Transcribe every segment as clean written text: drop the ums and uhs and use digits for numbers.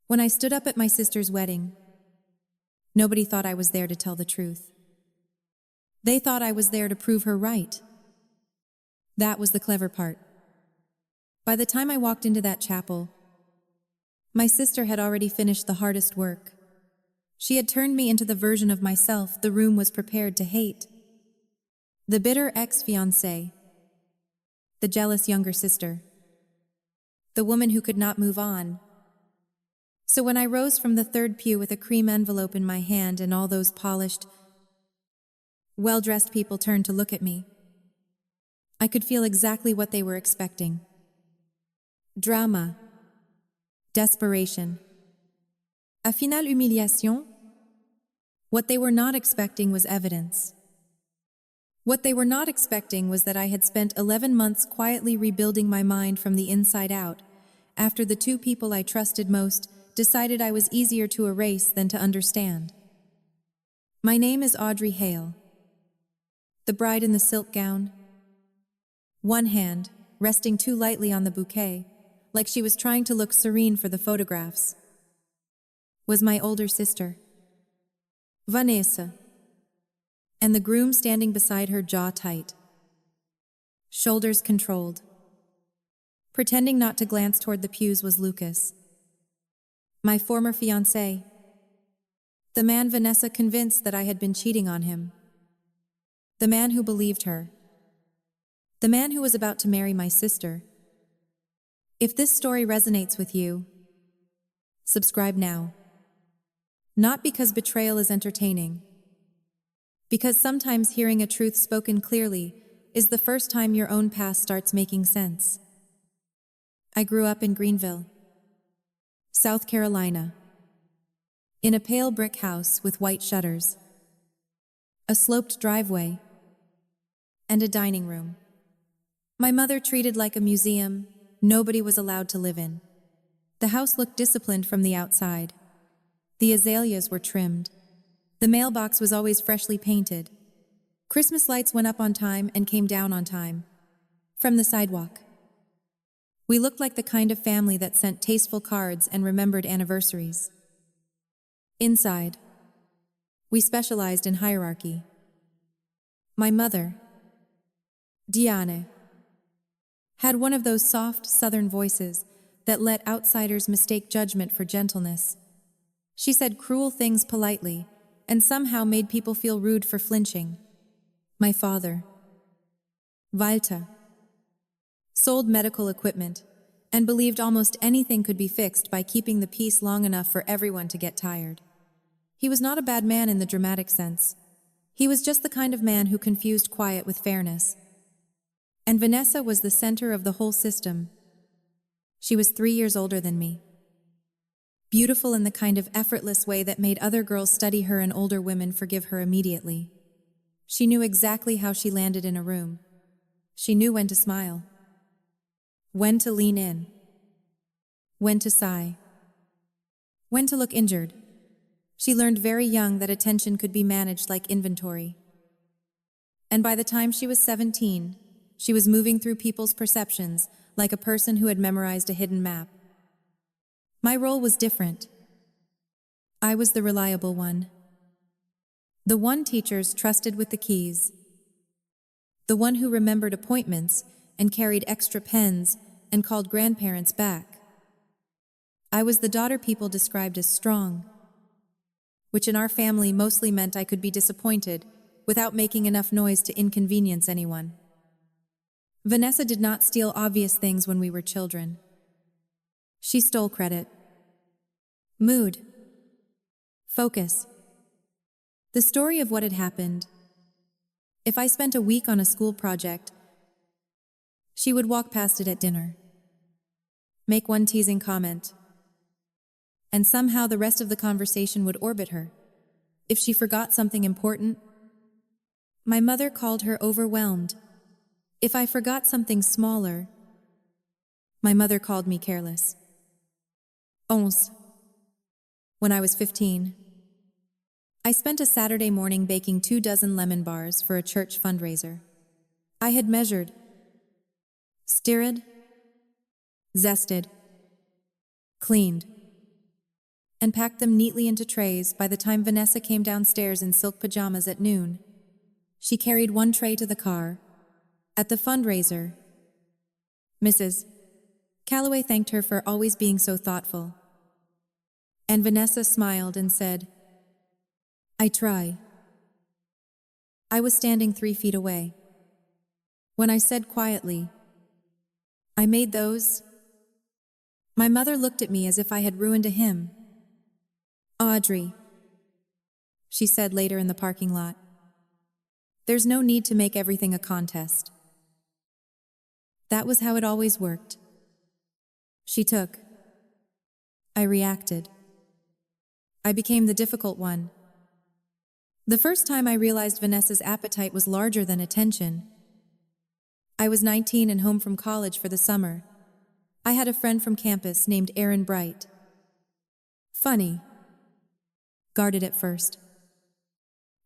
When I stood up at my sister's wedding, nobody thought I was there to tell the truth. They thought I was there to prove her right. That was the clever part. By the time I walked into that chapel, my sister had already finished the hardest work. She had turned me into the version of myself the room was prepared to hate. The bitter ex-fiancé, the jealous younger sister, the woman who could not move on. So when I rose from the third pew with a cream envelope in my hand and all those polished, well-dressed people turned to look at me, I could feel exactly what they were expecting. Drama. Desperation. A finale humiliation? What they were not expecting was evidence. What they were not expecting was that I had spent 11 months quietly rebuilding my mind from the inside out, after the two people I trusted most decided I was easier to erase than to understand. My name is Audrey Hale. The bride in the silk gown. One hand, resting too lightly on the bouquet, like she was trying to look serene for the photographs, was my older sister, Vanessa, and the groom standing beside her, jaw tight, shoulders controlled. Pretending not to glance toward the pews was Lucas, my former fiancé, the man Vanessa convinced that I had been cheating on him, the man who believed her, the man who was about to marry my sister. If this story resonates with you, subscribe now. Not because betrayal is entertaining, because sometimes hearing a truth spoken clearly is the first time your own past starts making sense. I grew up in Greenville, South Carolina, in a pale brick house with white shutters, a sloped driveway, and a dining room. My mother treated like a museum nobody was allowed to live in. The house looked disciplined from the outside. The azaleas were trimmed. The mailbox was always freshly painted. Christmas lights went up on time and came down on time, from the sidewalk. We looked like the kind of family that sent tasteful cards and remembered anniversaries. Inside, we specialized in hierarchy. My mother, Diane, had one of those soft southern voices that let outsiders mistake judgment for gentleness. She said cruel things politely and somehow made people feel rude for flinching. My father, Walter, sold medical equipment and believed almost anything could be fixed by keeping the peace long enough for everyone to get tired. He was not a bad man in the dramatic sense. He was just the kind of man who confused quiet with fairness. And Vanessa was the center of the whole system. She was 3 years older than me. Beautiful in the kind of effortless way that made other girls study her and older women forgive her immediately. She knew exactly how she landed in a room. She knew when to smile, when to lean in, when to sigh, when to look injured. She learned very young that attention could be managed like inventory. And by the time she was 17, she was moving through people's perceptions like a person who had memorized a hidden map. My role was different. I was the reliable one. The one teachers trusted with the keys. The one who remembered appointments and carried extra pens and called grandparents back. I was the daughter people described as strong, which in our family mostly meant I could be disappointed without making enough noise to inconvenience anyone. Vanessa did not steal obvious things when we were children. She stole credit, mood, focus. The story of what had happened. If I spent a week on a school project, she would walk past it at dinner, make one teasing comment, and somehow the rest of the conversation would orbit her. If she forgot something important, my mother called her overwhelmed. If I forgot something smaller, my mother called me careless. 11. When I was 15, I spent a Saturday morning baking 24 lemon bars for a church fundraiser. I had measured, stirred, zested, cleaned, and packed them neatly into trays by the time Vanessa came downstairs in silk pajamas at noon. She carried one tray to the car. At the fundraiser, Mrs. Calloway thanked her for always being so thoughtful. And Vanessa smiled and said, "I try." I was standing 3 feet away. When I said quietly, "I made those," my mother looked at me as if I had ruined a hymn. "Audrey," she said later in the parking lot, "there's no need to make everything a contest." That was how it always worked. She took. I reacted. I became the difficult one. The first time I realized Vanessa's appetite was larger than attention. I was 19 and home from college for the summer. I had a friend from campus named Erin Bright. Funny. Guarded at first.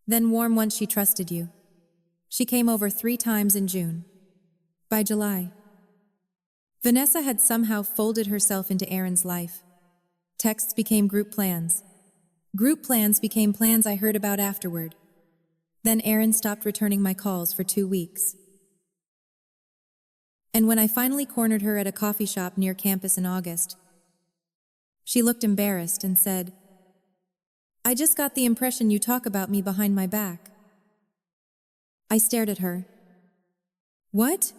Then warm once she trusted you. She came over 3 times in June. By July, Vanessa had somehow folded herself into Erin's life. Texts became group plans. Group plans became plans I heard about afterward. Then Erin stopped returning my calls for 2 weeks. And when I finally cornered her at a coffee shop near campus in August, she looked embarrassed and said, "I just got the impression you talk about me behind my back." I stared at her. "What?"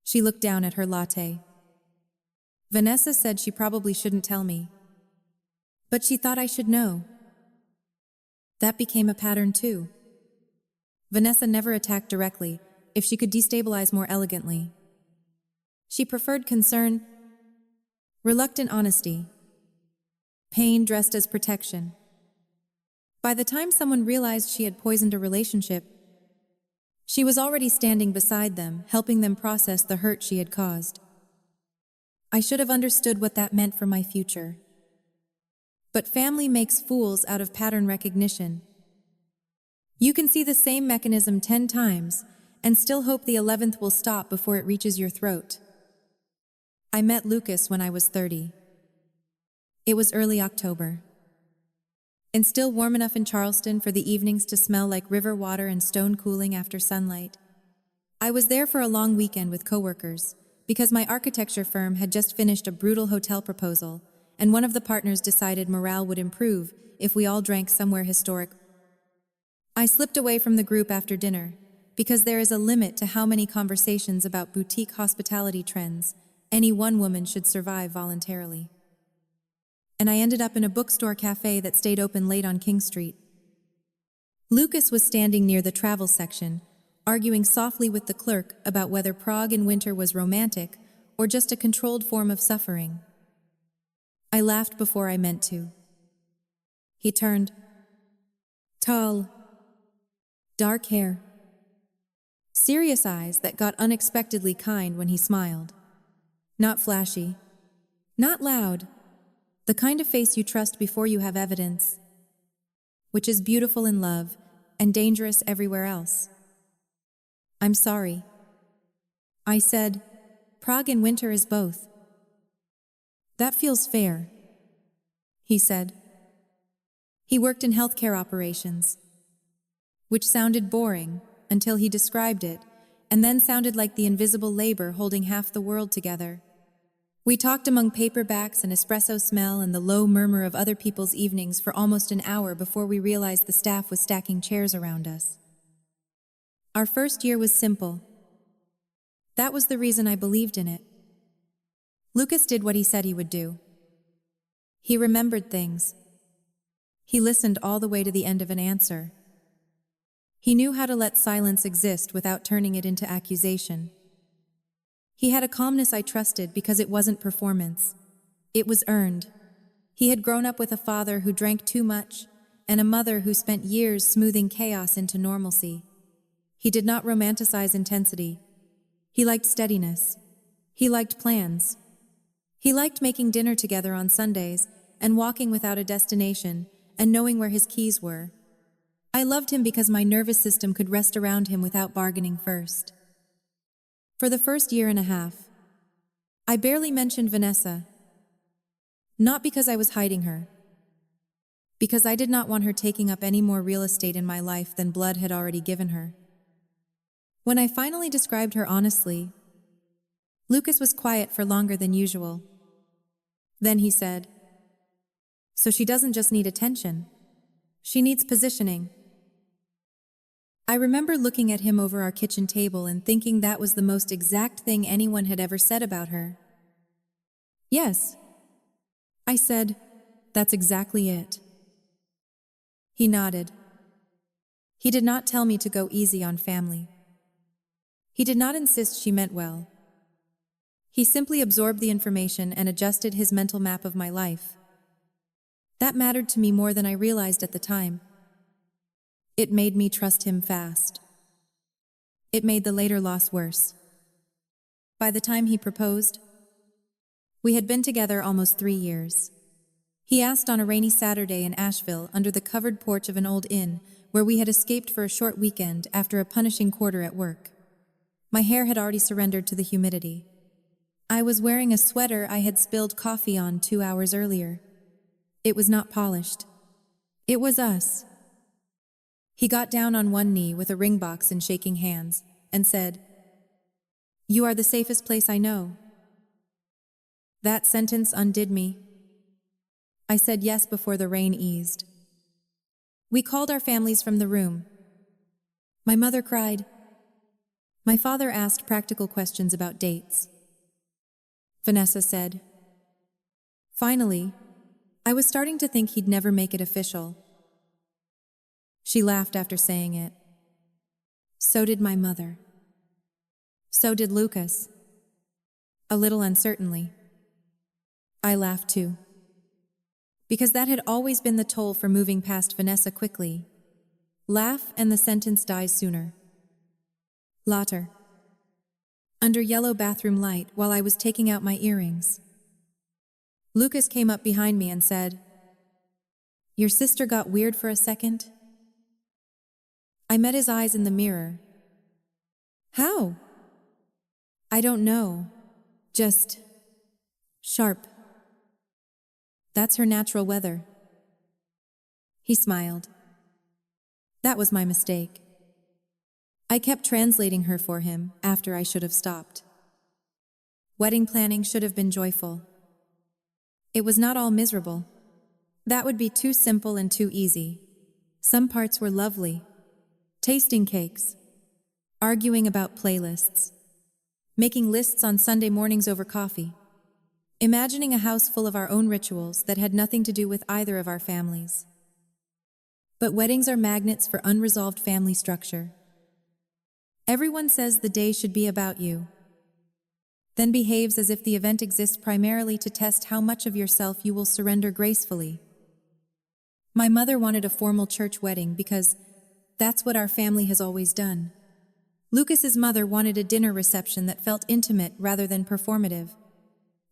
She looked down at her latte. "Vanessa said she probably shouldn't tell me, but she thought I should know." That became a pattern too. Vanessa never attacked directly, if she could destabilize more elegantly. She preferred concern, reluctant honesty, pain dressed as protection. By the time someone realized she had poisoned a relationship, she was already standing beside them, helping them process the hurt she had caused. I should have understood what that meant for my future. But family makes fools out of pattern recognition. You can see the same mechanism 10 times and still hope the 11th will stop before it reaches your throat. I met Lucas when I was 30. It was early October, and still warm enough in Charleston for the evenings to smell like river water and stone cooling after sunlight. I was there for a long weekend with coworkers because my architecture firm had just finished a brutal hotel proposal, and one of the partners decided morale would improve if we all drank somewhere historic. I slipped away from the group after dinner because there is a limit to how many conversations about boutique hospitality trends any one woman should survive voluntarily. And I ended up in a bookstore cafe that stayed open late on King Street. Lucas was standing near the travel section, arguing softly with the clerk about whether Prague in winter was romantic or just a controlled form of suffering. I laughed before I meant to. He turned. Tall, dark hair, serious eyes that got unexpectedly kind when he smiled. Not flashy, not loud, the kind of face you trust before you have evidence, which is beautiful in love and dangerous everywhere else. "I'm sorry." I said, "Prague in winter is both." "That feels fair," he said. He worked in healthcare operations, which sounded boring until he described it, and then sounded like the invisible labor holding half the world together. We talked among paperbacks and espresso smell and the low murmur of other people's evenings for almost an hour before we realized the staff was stacking chairs around us. Our first year was simple. That was the reason I believed in it. Lucas did what he said he would do. He remembered things. He listened all the way to the end of an answer. He knew how to let silence exist without turning it into accusation. He had a calmness I trusted because it wasn't performance. It was earned. He had grown up with a father who drank too much and a mother who spent years smoothing chaos into normalcy. He did not romanticize intensity. He liked steadiness. He liked plans. He liked making dinner together on Sundays and walking without a destination and knowing where his keys were. I loved him because my nervous system could rest around him without bargaining first. For the first year and a half, I barely mentioned Vanessa. Not because I was hiding her, because I did not want her taking up any more real estate in my life than blood had already given her. When I finally described her honestly, Lucas was quiet for longer than usual. Then he said, "So she doesn't just need attention. She needs positioning." I remember looking at him over our kitchen table and thinking that was the most exact thing anyone had ever said about her. "Yes," I said, "that's exactly it." He nodded. He did not tell me to go easy on family. He did not insist she meant well. He simply absorbed the information and adjusted his mental map of my life. That mattered to me more than I realized at the time. It made me trust him fast. It made the later loss worse. By the time he proposed, we had been together almost 3 years. He asked on a rainy Saturday in Asheville under the covered porch of an old inn where we had escaped for a short weekend after a punishing quarter at work. My hair had already surrendered to the humidity. I was wearing a sweater I had spilled coffee on 2 hours earlier. It was not polished. It was us. He got down on one knee with a ring box in shaking hands and said, "You are the safest place I know." That sentence undid me. I said yes before the rain eased. We called our families from the room. My mother cried. My father asked practical questions about dates. Vanessa said. Finally, I was starting to think he'd never make it official. She laughed after saying it. So did my mother. So did Lucas. A little uncertainly. I laughed too. Because that had always been the toll for moving past Vanessa quickly. Laugh and the sentence dies sooner. Later. Under yellow bathroom light while I was taking out my earrings. Lucas came up behind me and said, "Your sister got weird for a second?" I met his eyes in the mirror. How? I don't know. Just sharp. That's her natural weather. He smiled. That was my mistake. I kept translating her for him after I should have stopped. Wedding planning should have been joyful. It was not all miserable. That would be too simple and too easy. Some parts were lovely. Tasting cakes. Arguing about playlists. Making lists on Sunday mornings over coffee. Imagining a house full of our own rituals that had nothing to do with either of our families. But weddings are magnets for unresolved family structure. Everyone says the day should be about you, then behaves as if the event exists primarily to test how much of yourself you will surrender gracefully. My mother wanted a formal church wedding because that's what our family has always done. Lucas's mother wanted a dinner reception that felt intimate rather than performative.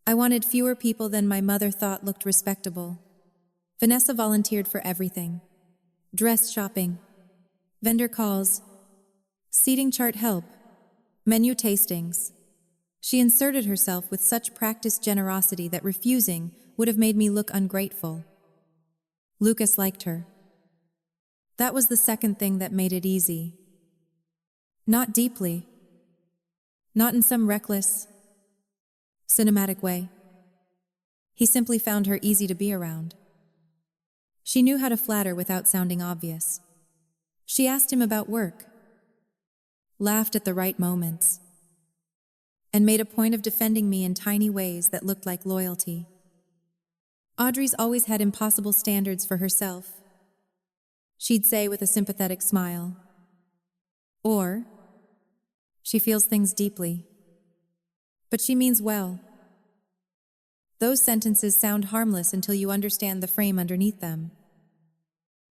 I wanted fewer people than my mother thought looked respectable. Vanessa volunteered for everything. Dress shopping, vendor calls, seating chart help, menu tastings. She inserted herself with such practiced generosity that refusing would have made me look ungrateful. Lucas liked her. That was the second thing that made it easy. Not deeply. Not in some reckless, cinematic way. He simply found her easy to be around. She knew how to flatter without sounding obvious. She asked him about work, laughed at the right moments, and made a point of defending me in tiny ways that looked like loyalty. Audrey's always had impossible standards for herself. She'd say with a sympathetic smile. Or, she feels things deeply, but she means well. Those sentences sound harmless until you understand the frame underneath them.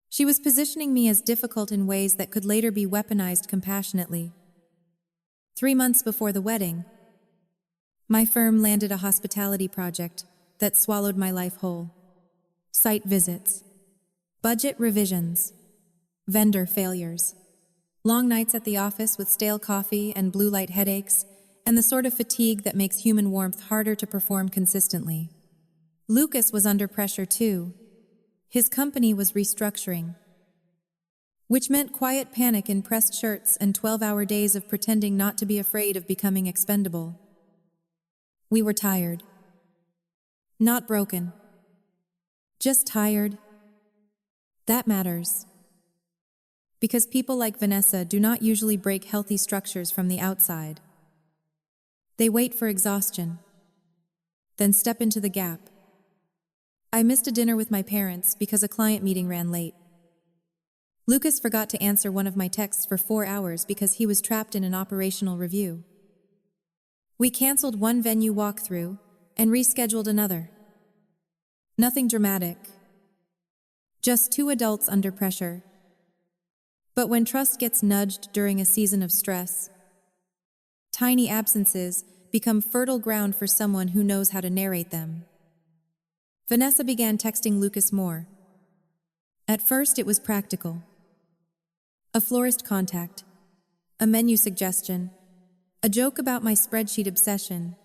She was positioning me as difficult in ways that could later be weaponized compassionately. 3 months before the wedding, my firm landed a hospitality project that swallowed my life whole. Site visits, budget revisions, vendor failures, long nights at the office with stale coffee and blue light headaches, and the sort of fatigue that makes human warmth harder to perform consistently. Lucas was under pressure too. His company was restructuring, which meant quiet panic in pressed shirts and 12-hour days of pretending not to be afraid of becoming expendable. We were tired. Not broken. Just tired. That matters. Because people like Vanessa do not usually break healthy structures from the outside. They wait for exhaustion, then step into the gap. I missed a dinner with my parents because a client meeting ran late. Lucas forgot to answer one of my texts for 4 hours because he was trapped in an operational review. We canceled one venue walkthrough and rescheduled another. Nothing dramatic. Just two adults under pressure. But when trust gets nudged during a season of stress, tiny absences become fertile ground for someone who knows how to narrate them. Vanessa began texting Lucas more. At first it was practical. A florist contact, a menu suggestion, a joke about my spreadsheet obsession.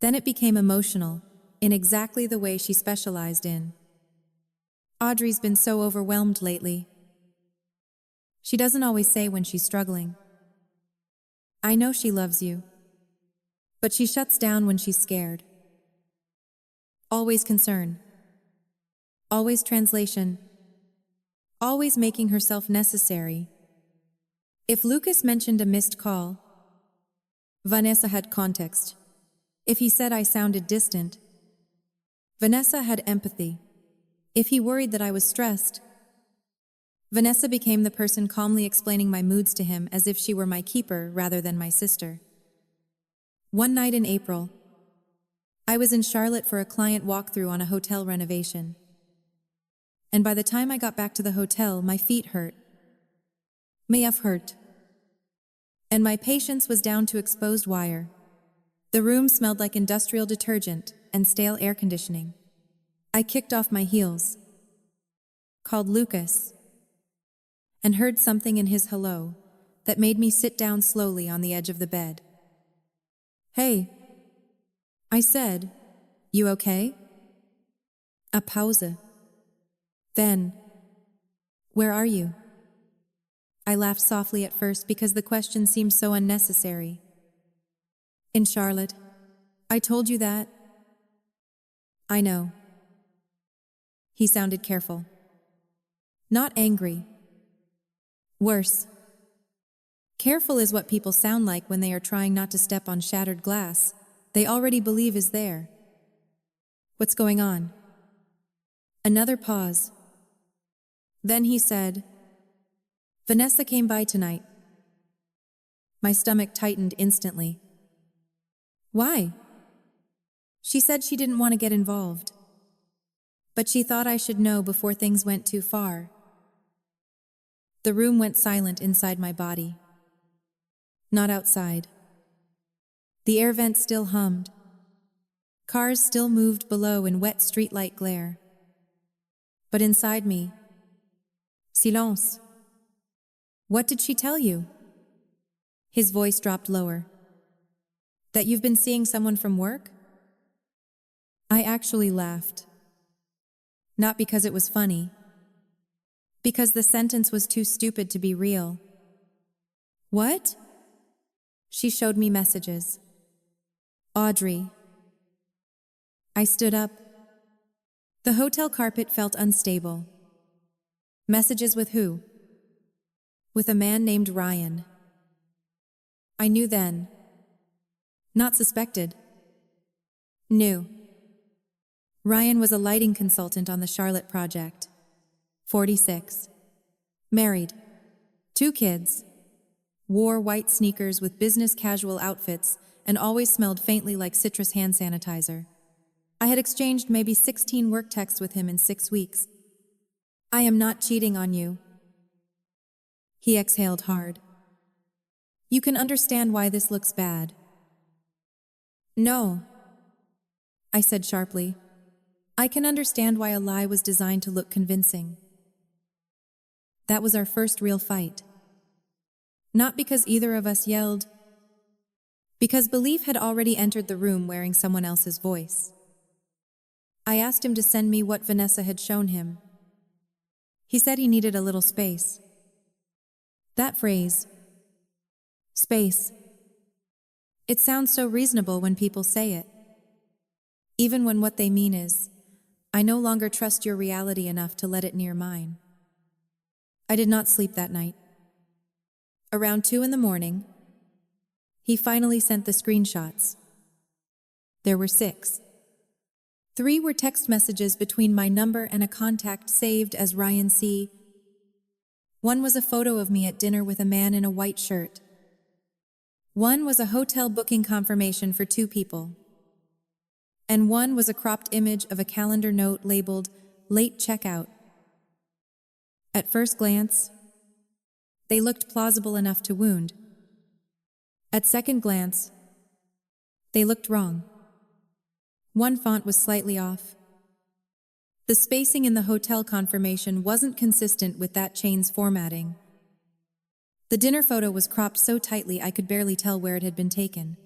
Then it became emotional, in exactly the way she specialized in. Audrey's been so overwhelmed lately. She doesn't always say when she's struggling. I know she loves you, but she shuts down when she's scared. Always concern. Always translation. Always making herself necessary. If Lucas mentioned a missed call, Vanessa had context. If he said I sounded distant, Vanessa had empathy. If he worried that I was stressed, Vanessa became the person calmly explaining my moods to him as if she were my keeper rather than my sister. One night in April, I was in Charlotte for a client walkthrough on a hotel renovation. And by the time I got back to the hotel, my feet hurt. May have hurt. And my patience was down to exposed wire. The room smelled like industrial detergent and stale air conditioning. I kicked off my heels, called Lucas, and heard something in his hello that made me sit down slowly on the edge of the bed. Hey, I said, you okay? A pause. Then, where are you? I laughed softly at first because the question seemed so unnecessary. In Charlotte. I told you that. I know. He sounded careful. Not angry. Worse. Careful is what people sound like when they are trying not to step on shattered glass they already believe is there. What's going on? Another pause. Then he said, Vanessa came by tonight. My stomach tightened instantly. Why? She said she didn't want to get involved, but she thought I should know before things went too far. The room went silent inside my body. Not outside. The air vent still hummed. Cars still moved below in wet streetlight glare. But inside me, silence. What did she tell you? His voice dropped lower. That you've been seeing someone from work? I actually laughed. Not because it was funny. Because the sentence was too stupid to be real. What? She showed me messages. Audrey. I stood up. The hotel carpet felt unstable. Messages with who? With a man named Ryan. I knew then. Not suspected. Knew. Ryan was a lighting consultant on the Charlotte project. 46. Married. 2 kids. Wore white sneakers with business casual outfits and always smelled faintly like citrus hand sanitizer. I had exchanged maybe 16 work texts with him in 6 weeks. I am not cheating on you. He exhaled hard. You can understand why this looks bad. No, I said sharply. I can understand why a lie was designed to look convincing. That was our first real fight. Not because either of us yelled, because belief had already entered the room wearing someone else's voice. I asked him to send me what Vanessa had shown him. He said he needed a little space. That phrase, space, it sounds so reasonable when people say it. Even when what they mean is, I no longer trust your reality enough to let it near mine. I did not sleep that night. Around 2 a.m, he finally sent the screenshots. There were 6. 3 were text messages between my number and a contact saved as Ryan C. 1 was a photo of me at dinner with a man in a white shirt. 1 was a hotel booking confirmation for 2 people. And 1 was a cropped image of a calendar note labeled late checkout. At first glance, they looked plausible enough to wound. At second glance, they looked wrong. 1 font was slightly off. The spacing in the hotel confirmation wasn't consistent with that chain's formatting. The dinner photo was cropped so tightly I could barely tell where it had been taken.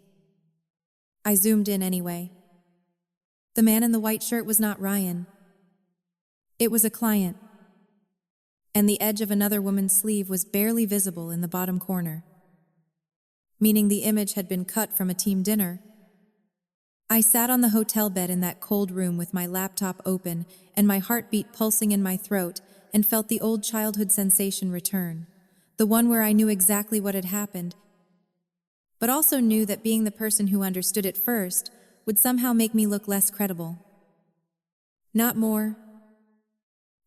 I zoomed in anyway. The man in the white shirt was not Ryan. It was a client, and the edge of another woman's sleeve was barely visible in the bottom corner, meaning the image had been cut from a team dinner. I sat on the hotel bed in that cold room with my laptop open and my heartbeat pulsing in my throat, and felt the old childhood sensation return, the one where I knew exactly what had happened, but also knew that being the person who understood it first would somehow make me look less credible. Not more.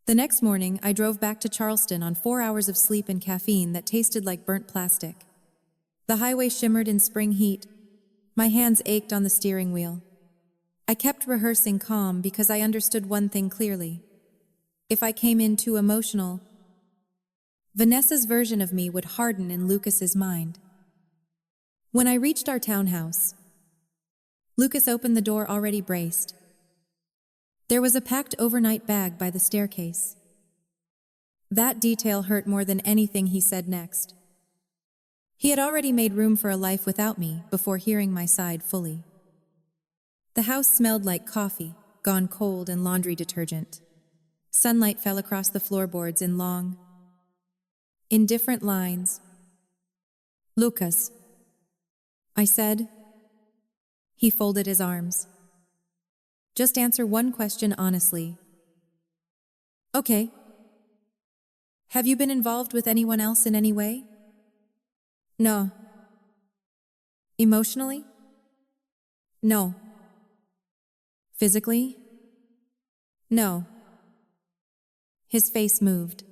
The next morning, I drove back to Charleston on 4 hours of sleep and caffeine that tasted like burnt plastic. The highway shimmered in spring heat. My hands ached on the steering wheel. I kept rehearsing calm because I understood one thing clearly. If I came in too emotional, Vanessa's version of me would harden in Lucas's mind. When I reached our townhouse, Lucas opened the door already braced. There was a packed overnight bag by the staircase. That detail hurt more than anything he said next. He had already made room for a life without me before hearing my side fully. The house smelled like coffee, gone cold, and laundry detergent. Sunlight fell across the floorboards in long, indifferent lines. "Lucas," I said. He folded his arms. "Just answer one question honestly." "Okay. Have you been involved with anyone else in any way?" "No." "Emotionally?" "No." "Physically?" "No." His face moved.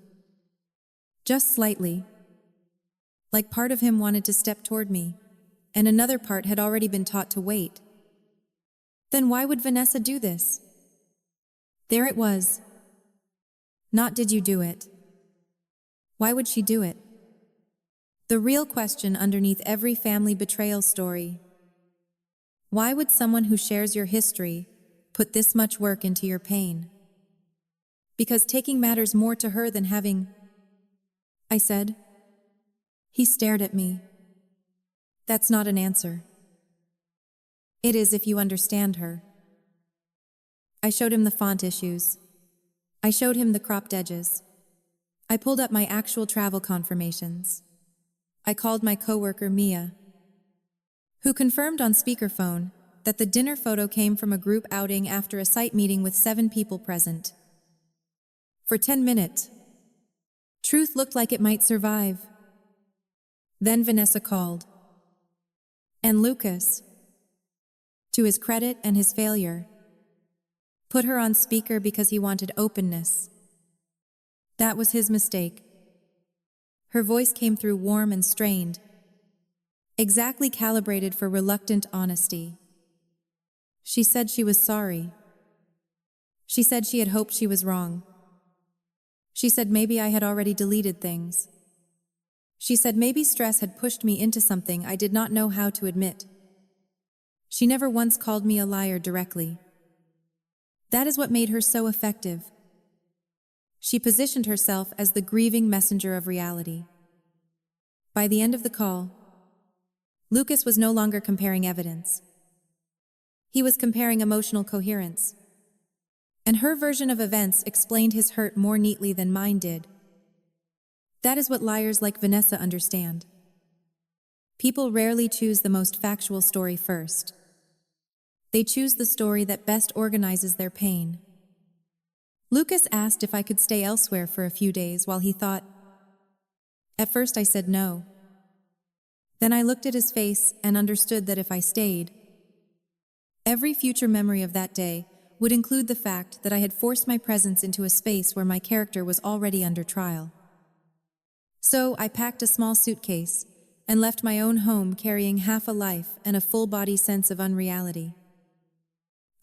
Just slightly. Like part of him wanted to step toward me, and another part had already been taught to wait. Then why would Vanessa do this? There it was. Not did you do it. Why would she do it? The real question underneath every family betrayal story. Why would someone who shares your history put this much work into your pain? Because taking matters more to her than having, I said. He stared at me. That's not an answer. It is if you understand her. I showed him the font issues. I showed him the cropped edges. I pulled up my actual travel confirmations. I called my coworker Mia, who confirmed on speakerphone that the dinner photo came from a group outing after a site meeting with 7 people present. For 10 minutes, truth looked like it might survive. Then Vanessa called. And Lucas, to his credit and his failure, put her on speaker because he wanted openness. That was his mistake. Her voice came through warm and strained, exactly calibrated for reluctant honesty. She said she was sorry. She said she had hoped she was wrong. She said maybe I had already deleted things. She said maybe stress had pushed me into something I did not know how to admit. She never once called me a liar directly. That is what made her so effective. She positioned herself as the grieving messenger of reality. By the end of the call, Lucas was no longer comparing evidence. He was comparing emotional coherence. And her version of events explained his hurt more neatly than mine did. That is what liars like Vanessa understand. People rarely choose the most factual story first. They choose the story that best organizes their pain. Lucas asked if I could stay elsewhere for a few days while he thought. At first I said no. Then I looked at his face and understood that if I stayed, every future memory of that day would include the fact that I had forced my presence into a space where my character was already under trial. So I packed a small suitcase and left my own home carrying half a life and a full-body sense of unreality.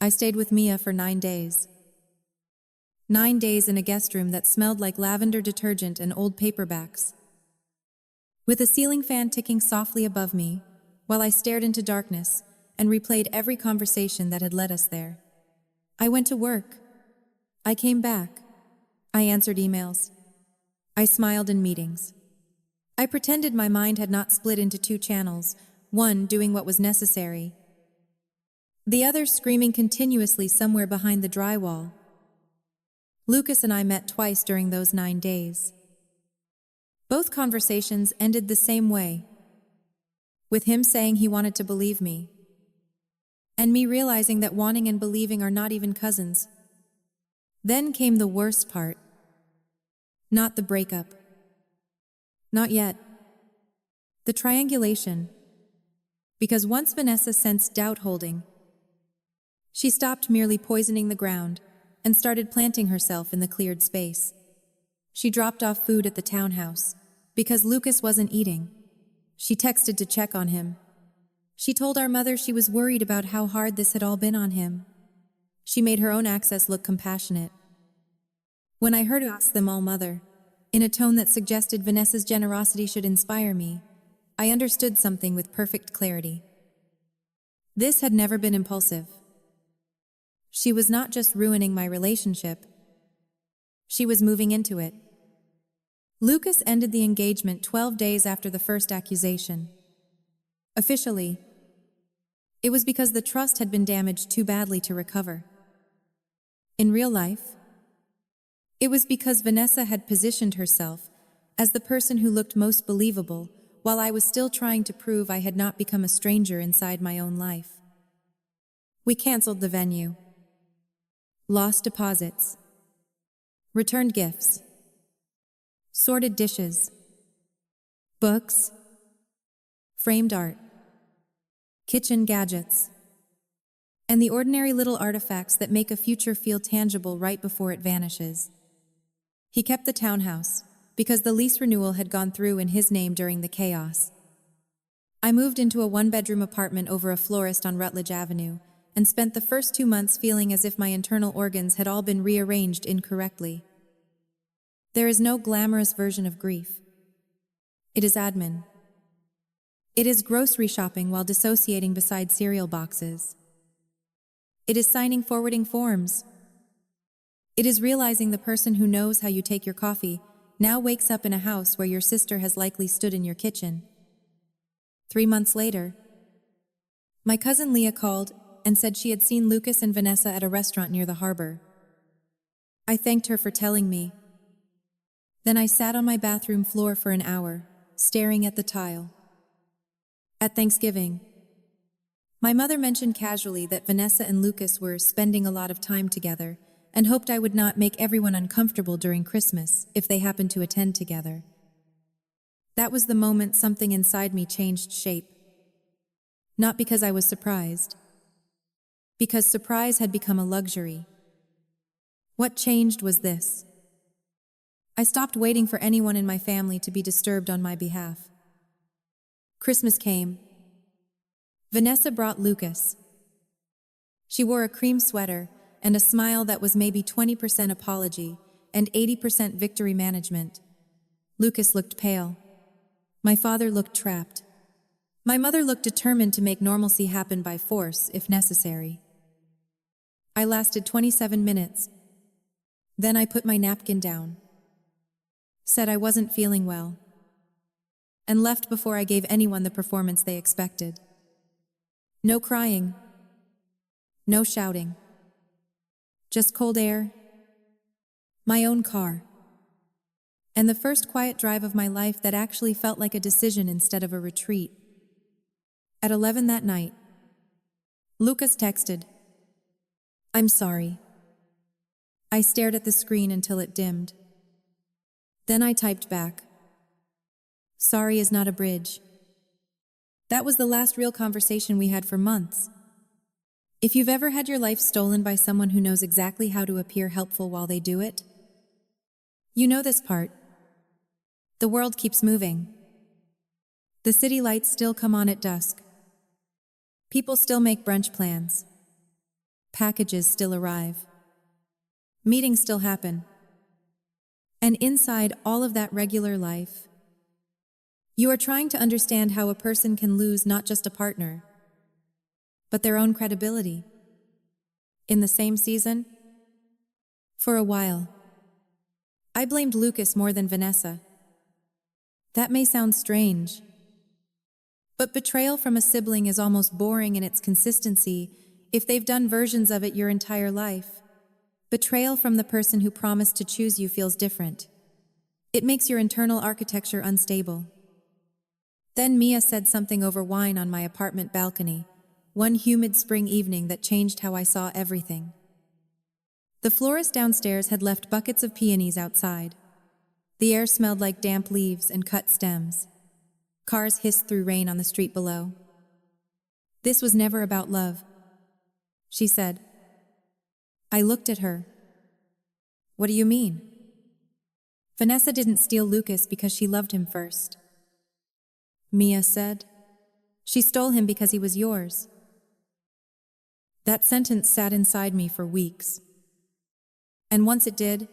I stayed with Mia for 9 days. 9 days in a guest room that smelled like lavender detergent and old paperbacks. With a ceiling fan ticking softly above me, while I stared into darkness and replayed every conversation that had led us there. I went to work. I came back. I answered emails. I smiled in meetings. I pretended my mind had not split into 2 channels, one doing what was necessary, the other screaming continuously somewhere behind the drywall. Lucas and I met twice during those 9 days. Both conversations ended the same way, with him saying he wanted to believe me, and me realizing that wanting and believing are not even cousins. Then came the worst part. Not the breakup. Not yet. The triangulation. Because once Vanessa sensed doubt holding, she stopped merely poisoning the ground and started planting herself in the cleared space. She dropped off food at the townhouse because Lucas wasn't eating. She texted to check on him. She told our mother she was worried about how hard this had all been on him. She made her own access look compassionate. When I heard her ask them all mother, in a tone that suggested Vanessa's generosity should inspire me, I understood something with perfect clarity. This had never been impulsive. She was not just ruining my relationship. She was moving into it. Lucas ended the engagement 12 days after the first accusation. Officially, it was because the trust had been damaged too badly to recover. In real life, it was because Vanessa had positioned herself as the person who looked most believable while I was still trying to prove I had not become a stranger inside my own life. We canceled the venue. Lost deposits. Returned gifts. Sorted dishes. Books. Framed art. Kitchen gadgets. And the ordinary little artifacts that make a future feel tangible right before it vanishes. He kept the townhouse because the lease renewal had gone through in his name during the chaos. I moved into a 1-bedroom apartment over a florist on Rutledge Avenue and spent the first 2 months feeling as if my internal organs had all been rearranged incorrectly. There is no glamorous version of grief. It is admin. It is grocery shopping while dissociating beside cereal boxes. It is signing forwarding forms. It is realizing the person who knows how you take your coffee now wakes up in a house where your sister has likely stood in your kitchen. 3 months later, my cousin Leah called and said she had seen Lucas and Vanessa at a restaurant near the harbor. I thanked her for telling me. Then I sat on my bathroom floor for an hour, staring at the tile. At Thanksgiving, my mother mentioned casually that Vanessa and Lucas were spending a lot of time together and hoped I would not make everyone uncomfortable during Christmas if they happened to attend together. That was the moment something inside me changed shape. Not because I was surprised, because surprise had become a luxury. What changed was this. I stopped waiting for anyone in my family to be disturbed on my behalf. Christmas came. Vanessa brought Lucas. She wore a cream sweater and a smile that was maybe 20% apology and 80% victory management. Lucas looked pale. My father looked trapped. My mother looked determined to make normalcy happen by force, if necessary. I lasted 27 minutes. Then I put my napkin down, said I wasn't feeling well, and left before I gave anyone the performance they expected. No crying. No shouting. Just cold air, my own car, and the first quiet drive of my life that actually felt like a decision instead of a retreat. At 11 that night, Lucas texted, "I'm sorry." I stared at the screen until it dimmed. Then I typed back, "Sorry is not a bridge." That was the last real conversation we had for months. If you've ever had your life stolen by someone who knows exactly how to appear helpful while they do it, you know this part. The world keeps moving. The city lights still come on at dusk. People still make brunch plans. Packages still arrive. Meetings still happen. And inside all of that regular life, you are trying to understand how a person can lose not just a partner, but their own credibility. In the same season, for a while, I blamed Lucas more than Vanessa. That may sound strange, but betrayal from a sibling is almost boring in its consistency if they've done versions of it your entire life. Betrayal from the person who promised to choose you feels different. It makes your internal architecture unstable. Then Mia said something over wine on my apartment balcony, one humid spring evening that changed how I saw everything. The florist downstairs had left buckets of peonies outside. The air smelled like damp leaves and cut stems. Cars hissed through rain on the street below. "This was never about love," she said. I looked at her. "What do you mean?" "Vanessa didn't steal Lucas because she loved him first," Mia said. "She stole him because he was yours." That sentence sat inside me for weeks. And once it did,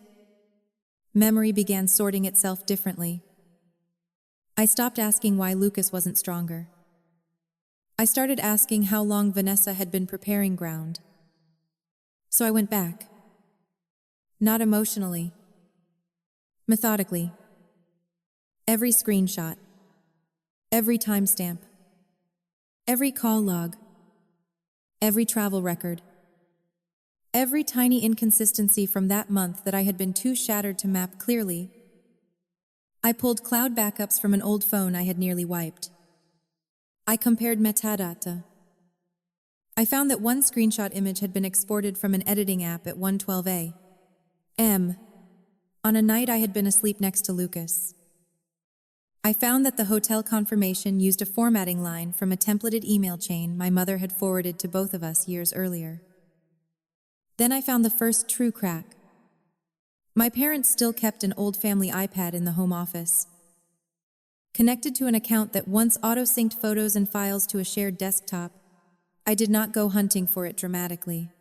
memory began sorting itself differently. I stopped asking why Lucas wasn't stronger. I started asking how long Vanessa had been preparing ground. So I went back. Not emotionally. Methodically. Every screenshot. Every timestamp. Every call log. Every travel record. Every tiny inconsistency from that month that I had been too shattered to map clearly. I pulled cloud backups from an old phone I had nearly wiped. I compared metadata. I found that one screenshot image had been exported from an editing app at 1:12 a.m. on a night I had been asleep next to Lucas. I found that the hotel confirmation used a formatting line from a templated email chain my mother had forwarded to both of us years earlier. Then I found the first true crack. My parents still kept an old family iPad in the home office, connected to an account that once auto-synced photos and files to a shared desktop. I did not go hunting for it dramatically.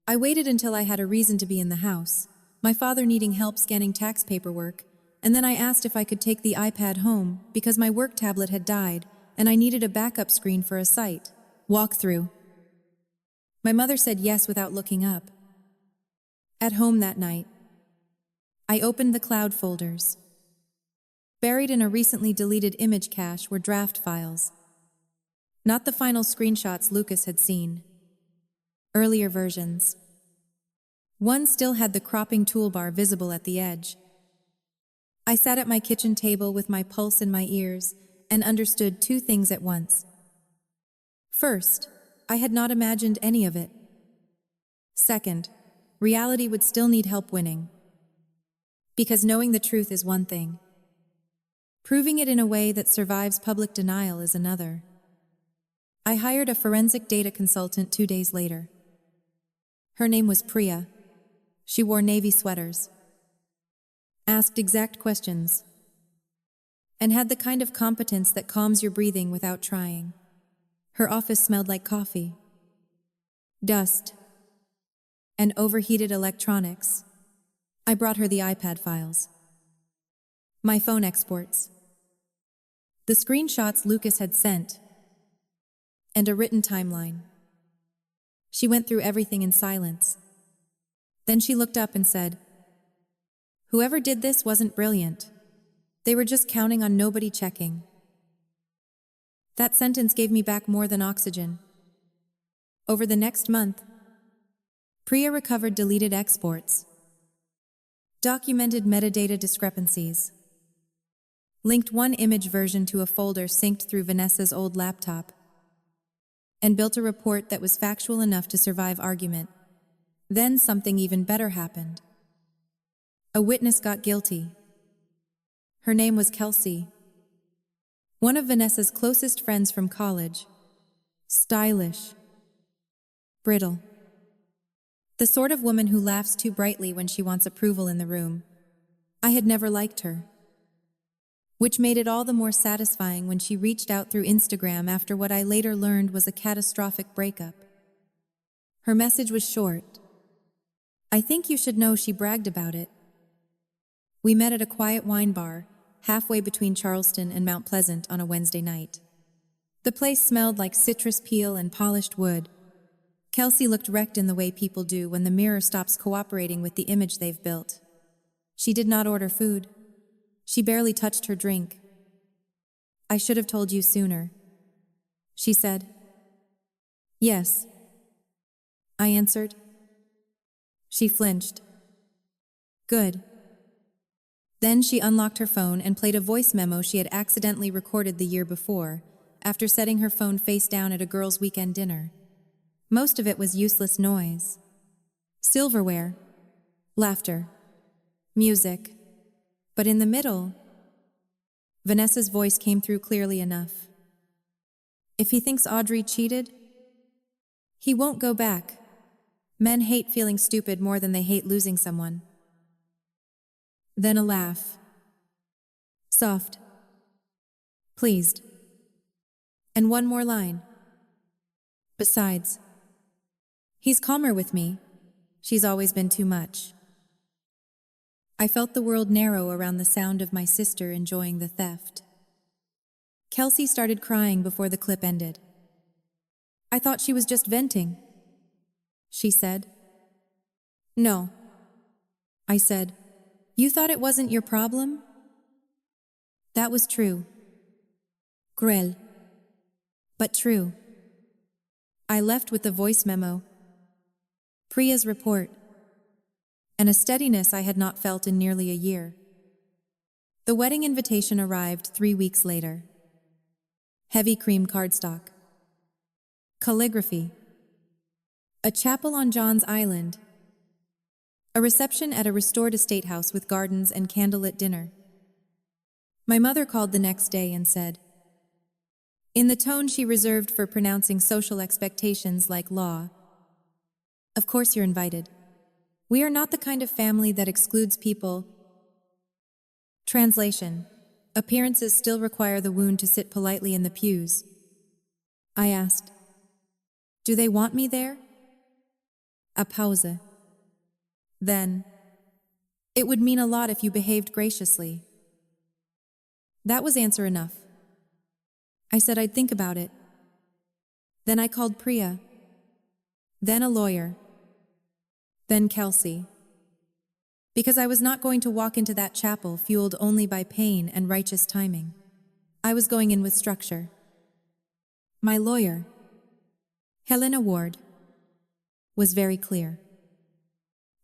I waited until I had a reason to be in the house, my father needing help scanning tax paperwork, and then I asked if I could take the iPad home because my work tablet had died and I needed a backup screen for a site walkthrough. My mother said yes without looking up. At home that night, I opened the cloud folders. Buried in a recently deleted image cache were draft files. Not the final screenshots Lucas had seen. Earlier versions. One still had the cropping toolbar visible at the edge. I sat at my kitchen table with my pulse in my ears and understood two things at once. First, I had not imagined any of it. Second, reality would still need help winning. Because knowing the truth is one thing. Proving it in a way that survives public denial is another. I hired a forensic data consultant 2 days later. Her name was Priya. She wore navy sweaters, asked exact questions, and had the kind of competence that calms your breathing without trying. Her office smelled like coffee, dust, and overheated electronics. I brought her the iPad files, my phone exports, the screenshots Lucas had sent, and a written timeline. She went through everything in silence. Then she looked up and said, "Whoever did this wasn't brilliant. They were just counting on nobody checking." That sentence gave me back more than oxygen. Over the next month, Priya recovered deleted exports, documented metadata discrepancies, linked one image version to a folder synced through Vanessa's old laptop, and built a report that was factual enough to survive argument. Then something even better happened. A witness got guilty. Her name was Kelsey, one of Vanessa's closest friends from college. Stylish, brittle. The sort of woman who laughs too brightly when she wants approval in the room. I had never liked her, which made it all the more satisfying when she reached out through Instagram after what I later learned was a catastrophic breakup. Her message was short. I think you should know she bragged about it. We met at a quiet wine bar, halfway between Charleston and Mount Pleasant on a Wednesday night. The place smelled like citrus peel and polished wood. Kelsey looked wrecked in the way people do when the mirror stops cooperating with the image they've built. She did not order food. She barely touched her drink. I should have told you sooner, she said. Yes, I answered. She flinched. Good. Then she unlocked her phone and played a voice memo she had accidentally recorded the year before, after setting her phone face down at a girls' weekend dinner. Most of it was useless noise. Silverware, laughter, music. But in the middle, Vanessa's voice came through clearly enough. If he thinks Audrey cheated, he won't go back. Men hate feeling stupid more than they hate losing someone. Then a laugh. Soft. Pleased. And one more line. Besides, he's calmer with me. She's always been too much. I felt the world narrow around the sound of my sister enjoying the theft. Kelsey started crying before the clip ended. I thought she was just venting, she said. No, I said. You thought it wasn't your problem? That was true. Cruel. But true. I left with the voice memo, Priya's report, and a steadiness I had not felt in nearly a year. The wedding invitation arrived 3 weeks later. Heavy cream cardstock. Calligraphy. A chapel on John's Island. A reception at a restored estate house with gardens and candlelit dinner. My mother called the next day and said, in the tone she reserved for pronouncing social expectations like law, of course you're invited. We are not the kind of family that excludes people. Translation. Appearances still require the wound to sit politely in the pews. I asked, do they want me there? A pause. Then, it would mean a lot if you behaved graciously. That was answer enough. I said I'd think about it. Then I called Priya. Then a lawyer. Then Kelsey. Because I was not going to walk into that chapel fueled only by pain and righteous timing. I was going in with structure. My lawyer, Helena Ward, was very clear.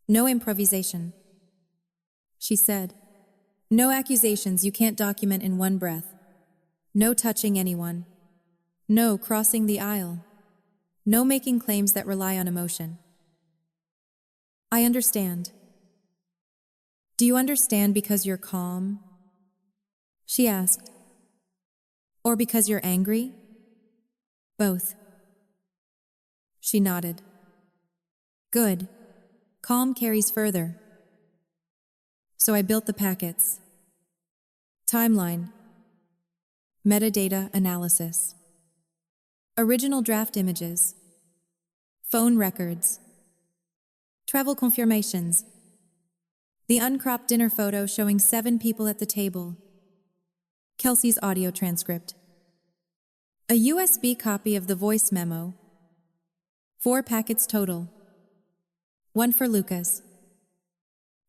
No improvisation. She said, no accusations you can't document in one breath. No touching anyone. No crossing the aisle. No making claims that rely on emotion. I understand. Do you understand because you're calm? She asked. Or because you're angry? Both. She nodded. Good. Calm carries further. So I built the packets. Timeline. Metadata analysis. Original draft images. Phone records. Travel confirmations. The uncropped dinner photo showing 7 people at the table. Kelsey's audio transcript. A USB copy of the voice memo. 4 packets total. 1 for Lucas.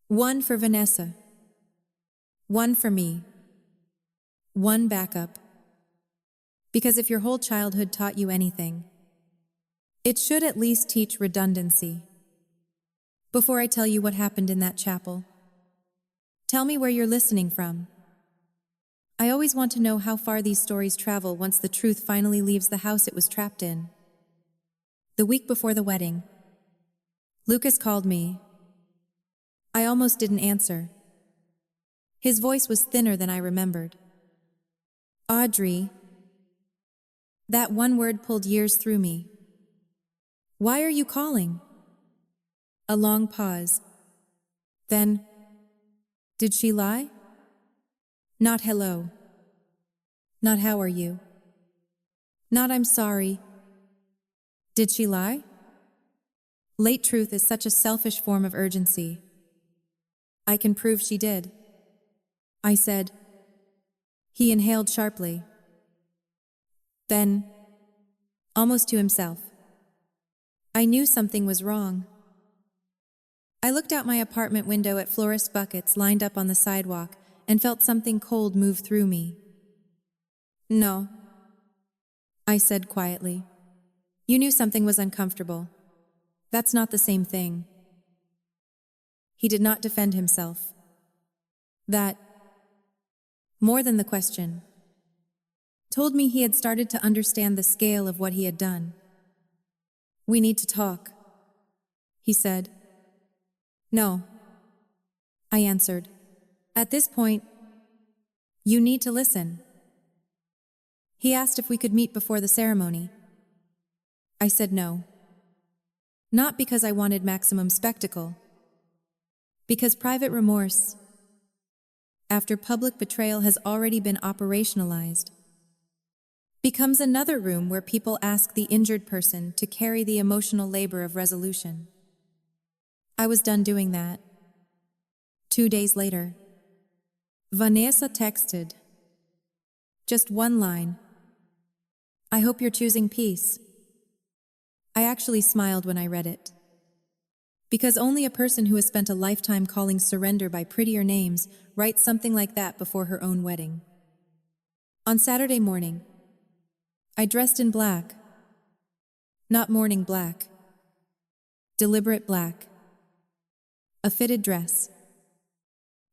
1 for Vanessa. 1 for me. 1 backup. Because if your whole childhood taught you anything, it should at least teach redundancy. Before I tell you what happened in that chapel, tell me where you're listening from. I always want to know how far these stories travel once the truth finally leaves the house it was trapped in. The week before the wedding, Lucas called me. I almost didn't answer. His voice was thinner than I remembered. Audrey. That one word pulled years through me. Why are you calling? A long pause. Then, did she lie? Not hello. Not how are you. Not I'm sorry. Did she lie? Late truth is such a selfish form of urgency. I can prove she did. I said. He inhaled sharply. Then, almost to himself, I knew something was wrong. I looked out my apartment window at florist buckets lined up on the sidewalk and felt something cold move through me. No, I said quietly. You knew something was uncomfortable. That's not the same thing. He did not defend himself. That, more than the question, told me he had started to understand the scale of what he had done. We need to talk, he said. No, I answered. At this point, you need to listen. He asked if we could meet before the ceremony. I said no. Not because I wanted maximum spectacle. Because private remorse, after public betrayal has already been operationalized, becomes another room where people ask the injured person to carry the emotional labor of resolution. I was done doing that. 2 days later, Vanessa texted. Just one line. I hope you're choosing peace. I actually smiled when I read it. Because only a person who has spent a lifetime calling surrender by prettier names writes something like that before her own wedding. On Saturday morning, I dressed in black. Not morning black. Deliberate black. A fitted dress.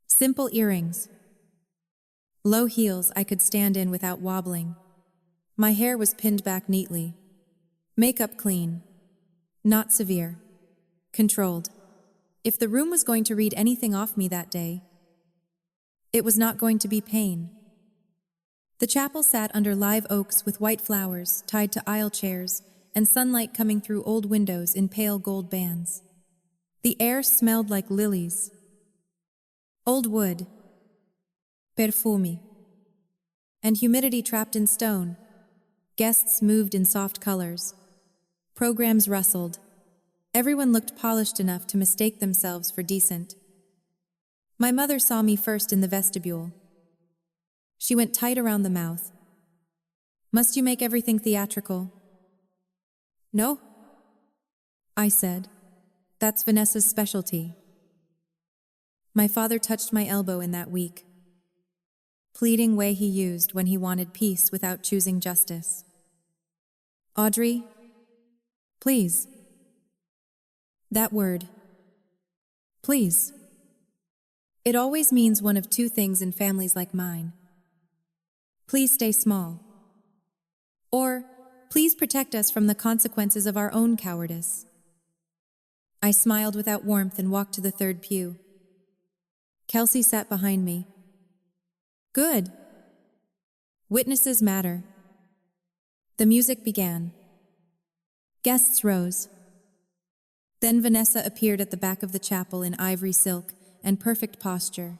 Simple earrings. Low heels I could stand in without wobbling. My hair was pinned back neatly. Makeup clean. Not severe. Controlled. If the room was going to read anything off me that day, it was not going to be pain. The chapel sat under live oaks with white flowers tied to aisle chairs and sunlight coming through old windows in pale gold bands. The air smelled like lilies. Old wood. Perfume. And humidity trapped in stone. Guests moved in soft colors. Programs rustled. Everyone looked polished enough to mistake themselves for decent. My mother saw me first in the vestibule. She went tight around the mouth. Must you make everything theatrical? No, I said. That's Vanessa's specialty. My father touched my elbow in that week. Pleading way he used when he wanted peace without choosing justice. Audrey, please. That word. Please. It always means one of two things in families like mine. Please stay small. Or, please protect us from the consequences of our own cowardice. I smiled without warmth and walked to the third pew. Kelsey sat behind me. Good. Witnesses matter. The music began. Guests rose. Then Vanessa appeared at the back of the chapel in ivory silk and perfect posture,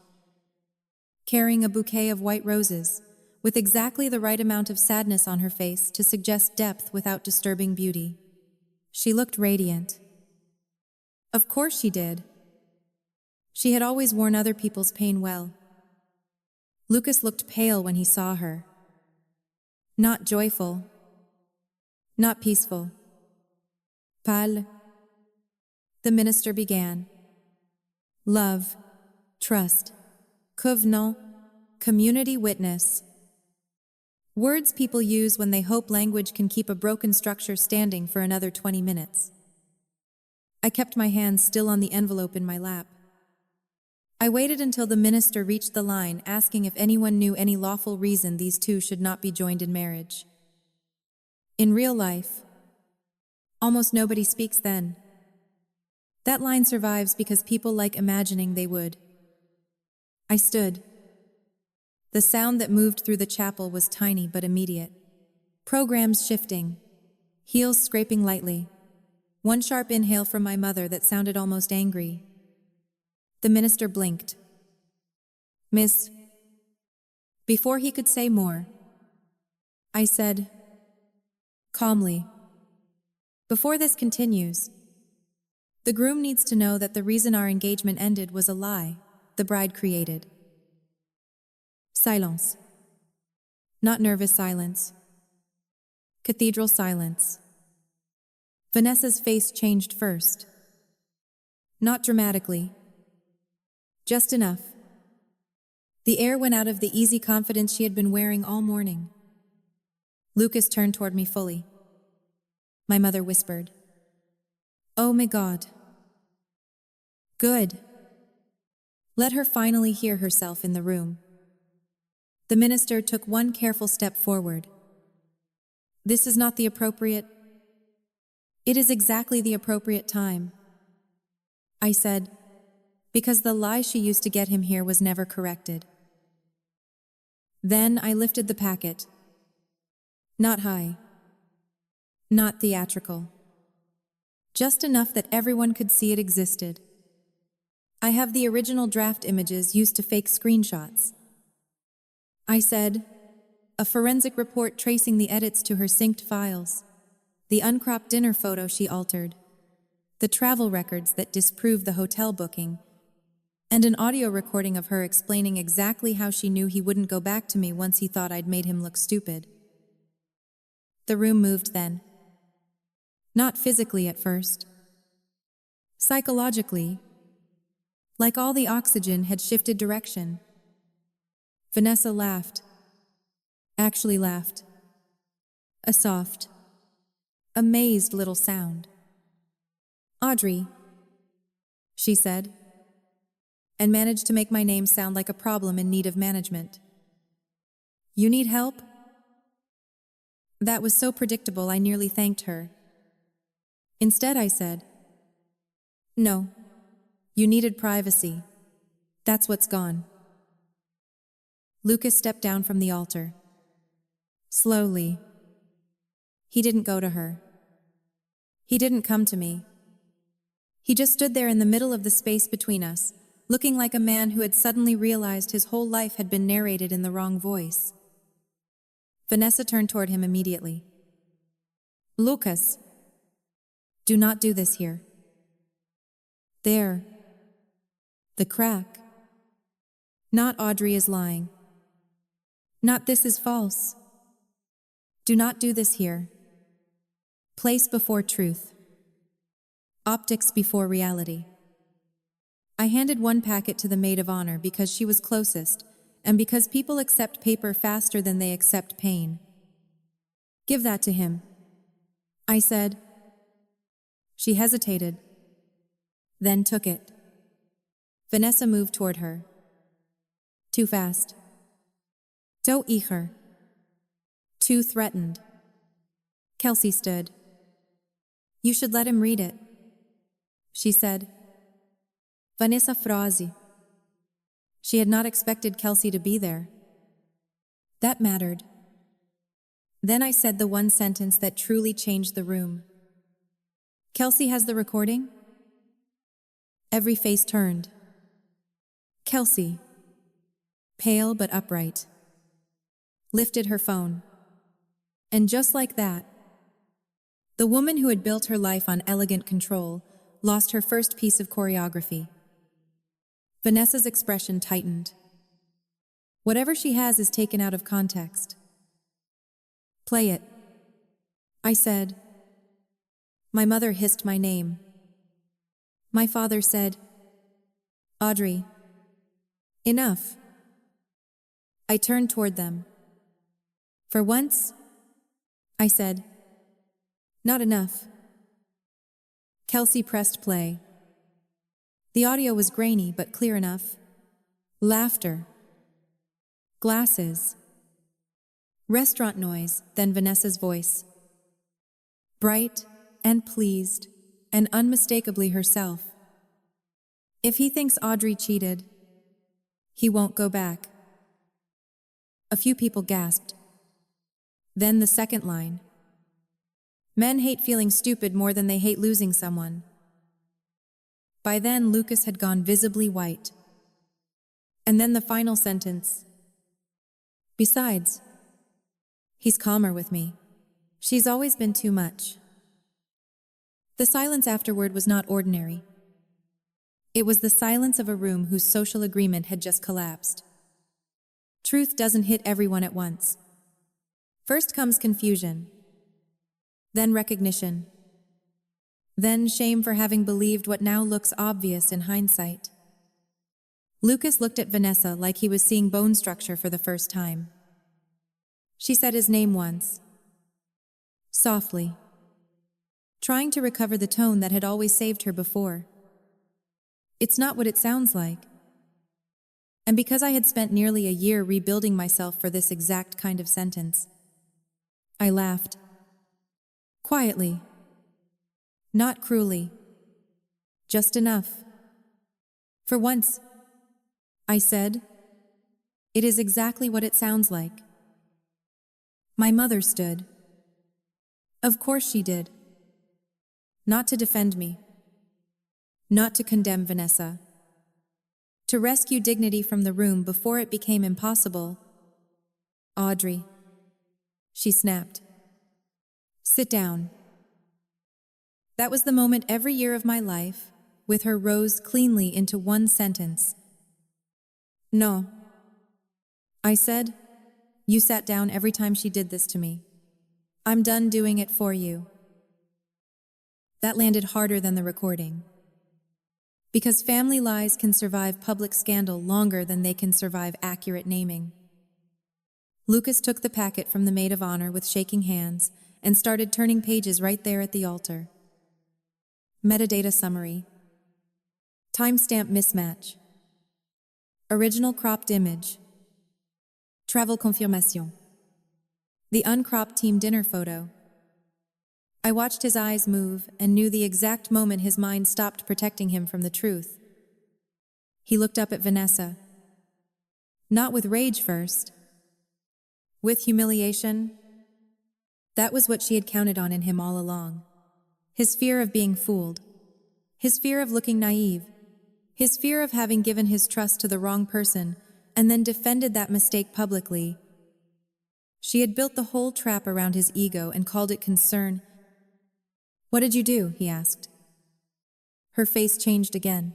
carrying a bouquet of white roses, with exactly the right amount of sadness on her face to suggest depth without disturbing beauty. She looked radiant. Of course she did. She had always worn other people's pain well. Lucas looked pale when he saw her. Not joyful. Not peaceful. Pâle. The minister began. Love, trust, covenant, community witness. Words people use when they hope language can keep a broken structure standing for another 20 minutes. I kept my hand still on the envelope in my lap. I waited until the minister reached the line, asking if anyone knew any lawful reason these two should not be joined in marriage. In real life, almost nobody speaks then. That line survives because people like imagining they would. I stood. The sound that moved through the chapel was tiny but immediate. Programs shifting, heels scraping lightly. One sharp inhale from my mother that sounded almost angry. The minister blinked. "Miss." Before he could say more, I said, calmly, "Before this continues, the groom needs to know that the reason our engagement ended was a lie the bride created." Silence. Not nervous silence. Cathedral silence. Vanessa's face changed first. Not dramatically. Just enough. The air went out of the easy confidence she had been wearing all morning. Lucas turned toward me fully. My mother whispered, "Oh my God." Good. Let her finally hear herself in the room. The minister took one careful step forward. "This is not the appropriate..." "It is exactly the appropriate time," I said, because the lie she used to get him here was never corrected. Then I lifted the packet. Not high. Not theatrical. Just enough that everyone could see it existed. I have the original draft images used to fake screenshots. I said, a forensic report tracing the edits to her synced files, the uncropped dinner photo she altered, the travel records that disprove the hotel booking, and an audio recording of her explaining exactly how she knew he wouldn't go back to me once he thought I'd made him look stupid. The room moved then. Not physically at first. Psychologically, like all the oxygen had shifted direction. Vanessa laughed. Actually laughed. A soft, amazed little sound. "Audrey," she said, and managed to make my name sound like a problem in need of management. "You need help?" That was so predictable I nearly thanked her. Instead I said, "No, you needed privacy. That's what's gone." Lucas stepped down from the altar. Slowly. He didn't go to her. He didn't come to me. He just stood there in the middle of the space between us, looking like a man who had suddenly realized his whole life had been narrated in the wrong voice. Vanessa turned toward him immediately. "Lucas, do not do this here." There. The crack. Not Audrey is lying. Not this is false. Do not do this here. Place before truth. Optics before reality. I handed one packet to the maid of honor because she was closest, and because people accept paper faster than they accept pain. "Give that to him," I said. She hesitated, then took it. Vanessa moved toward her. Too fast. Don't eat her. Too threatened. Kelsey stood. "You should let him read it," she said. Vanessa Frazi. She had not expected Kelsey to be there. That mattered. Then I said the one sentence that truly changed the room. "Kelsey has the recording?" Every face turned. Kelsey, pale but upright, lifted her phone. And just like that, the woman who had built her life on elegant control lost her first piece of choreography. Vanessa's expression tightened. Whatever she has is taken out of context. "Play it," I said. My mother hissed my name. My father said, "Audrey, enough." I turned toward them. "For once," I said, "not enough." Kelsey pressed play. The audio was grainy but clear enough. Laughter. Glasses. Restaurant noise, then Vanessa's voice. Bright and pleased and unmistakably herself. If he thinks Audrey cheated, he won't go back. A few people gasped. Then the second line. Men hate feeling stupid more than they hate losing someone. By then, Lucas had gone visibly white. And then the final sentence. Besides, he's calmer with me. She's always been too much. The silence afterward was not ordinary. It was the silence of a room whose social agreement had just collapsed. Truth doesn't hit everyone at once. First comes confusion, then recognition, then shame for having believed what now looks obvious in hindsight. Lucas looked at Vanessa like he was seeing bone structure for the first time. She said his name once, softly, trying to recover the tone that had always saved her before. It's not what it sounds like. And because I had spent nearly a year rebuilding myself for this exact kind of sentence, I laughed. Quietly. Not cruelly. Just enough. For once, I said, it is exactly what it sounds like. My mother stood. Of course she did. Not to defend me. Not to condemn Vanessa. To rescue dignity from the room before it became impossible. Audrey. She snapped. Sit down. That was the moment every year of my life, with her rose cleanly into one sentence. No. I said, you sat down every time she did this to me. I'm done doing it for you. That landed harder than the recording. Because family lies can survive public scandal longer than they can survive accurate naming. Lucas took the packet from the maid of honor with shaking hands and started turning pages right there at the altar. Metadata summary. Timestamp mismatch. Original cropped image. Travel confirmation. The uncropped team dinner photo. I watched his eyes move and knew the exact moment his mind stopped protecting him from the truth. He looked up at Vanessa. Not with rage first. With humiliation. That was what she had counted on in him all along. His fear of being fooled. His fear of looking naive. His fear of having given his trust to the wrong person and then defended that mistake publicly. She had built the whole trap around his ego and called it concern. What did you do? He asked. Her face changed again.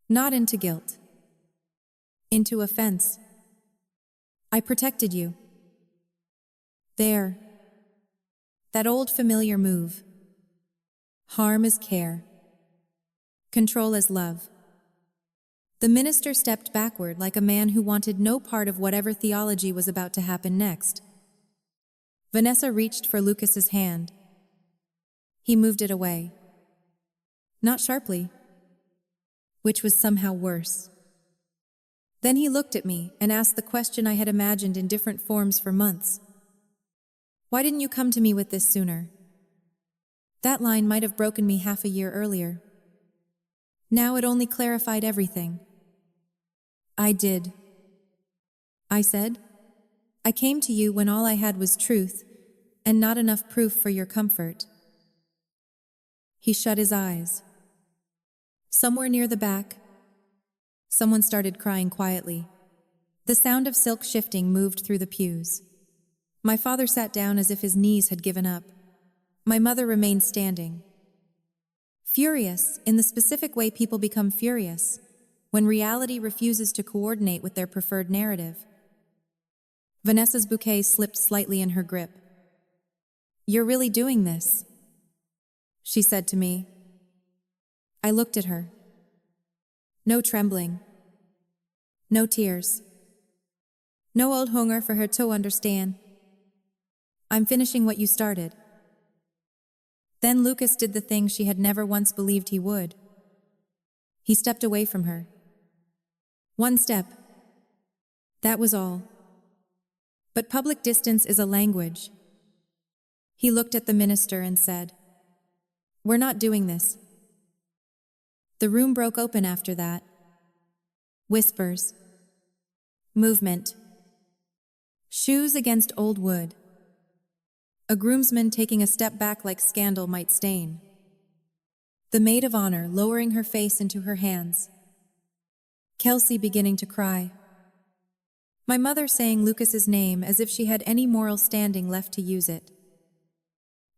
Not into guilt. Into offense. I protected you. There. That old familiar move. Harm as care. Control as love. The minister stepped backward like a man who wanted no part of whatever theology was about to happen next. Vanessa reached for Lucas's hand. He moved it away. Not sharply, which was somehow worse. Then he looked at me and asked the question I had imagined in different forms for months. Why didn't you come to me with this sooner? That line might have broken me half a year earlier. Now it only clarified everything. I did. I said, I came to you when all I had was truth and not enough proof for your comfort. He shut his eyes. Somewhere near the back, someone started crying quietly. The sound of silk shifting moved through the pews. My father sat down as if his knees had given up. My mother remained standing. Furious in the specific way people become furious, when reality refuses to coordinate with their preferred narrative. Vanessa's bouquet slipped slightly in her grip. You're really doing this, she said to me. I looked at her. No trembling. No tears. No old hunger for her to understand. I'm finishing what you started. Then Lucas did the thing she had never once believed he would. He stepped away from her. One step. That was all. But public distance is a language. He looked at the minister and said, "We're not doing this." The room broke open after that. Whispers. Movement. Shoes against old wood. A groomsman taking a step back like scandal might stain. The maid of honor lowering her face into her hands. Kelsey beginning to cry. My mother saying Lucas's name as if she had any moral standing left to use it.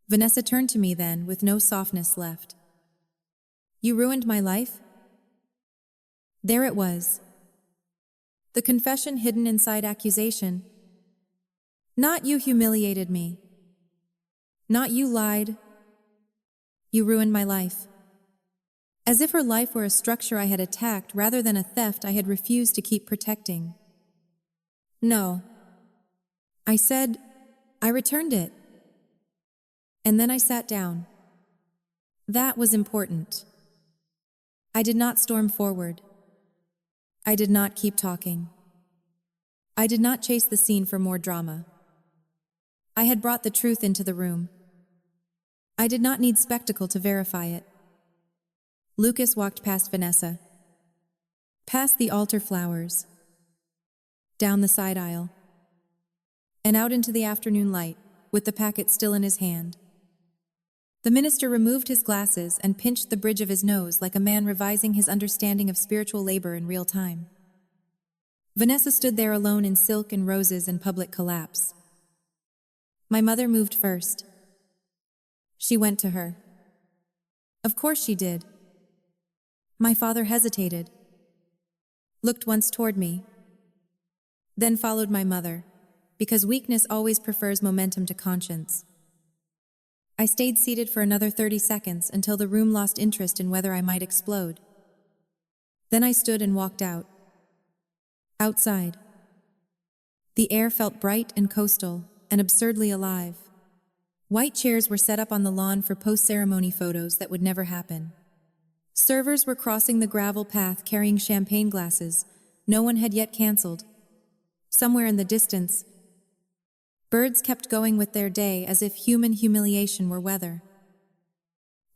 Vanessa turned to me then with no softness left. "You ruined my life?" There it was. The confession hidden inside accusation. Not you humiliated me. Not you lied. You ruined my life. As if her life were a structure I had attacked rather than a theft I had refused to keep protecting. No. I said, I returned it. And then I sat down. That was important. I did not storm forward. I did not keep talking. I did not chase the scene for more drama. I had brought the truth into the room. I did not need spectacle to verify it. Lucas walked past Vanessa, past the altar flowers, down the side aisle, and out into the afternoon light, with the packet still in his hand. The minister removed his glasses and pinched the bridge of his nose like a man revising his understanding of spiritual labor in real time. Vanessa stood there alone in silk and roses and public collapse. My mother moved first. She went to her. Of course she did. My father hesitated, looked once toward me, then followed my mother, because weakness always prefers momentum to conscience. I stayed seated for another 30 seconds until the room lost interest in whether I might explode. Then I stood and walked out. Outside. The air felt bright and coastal and absurdly alive. White chairs were set up on the lawn for post-ceremony photos that would never happen. Servers were crossing the gravel path carrying champagne glasses no one had yet canceled. Somewhere in the distance, birds kept going with their day as if human humiliation were weather.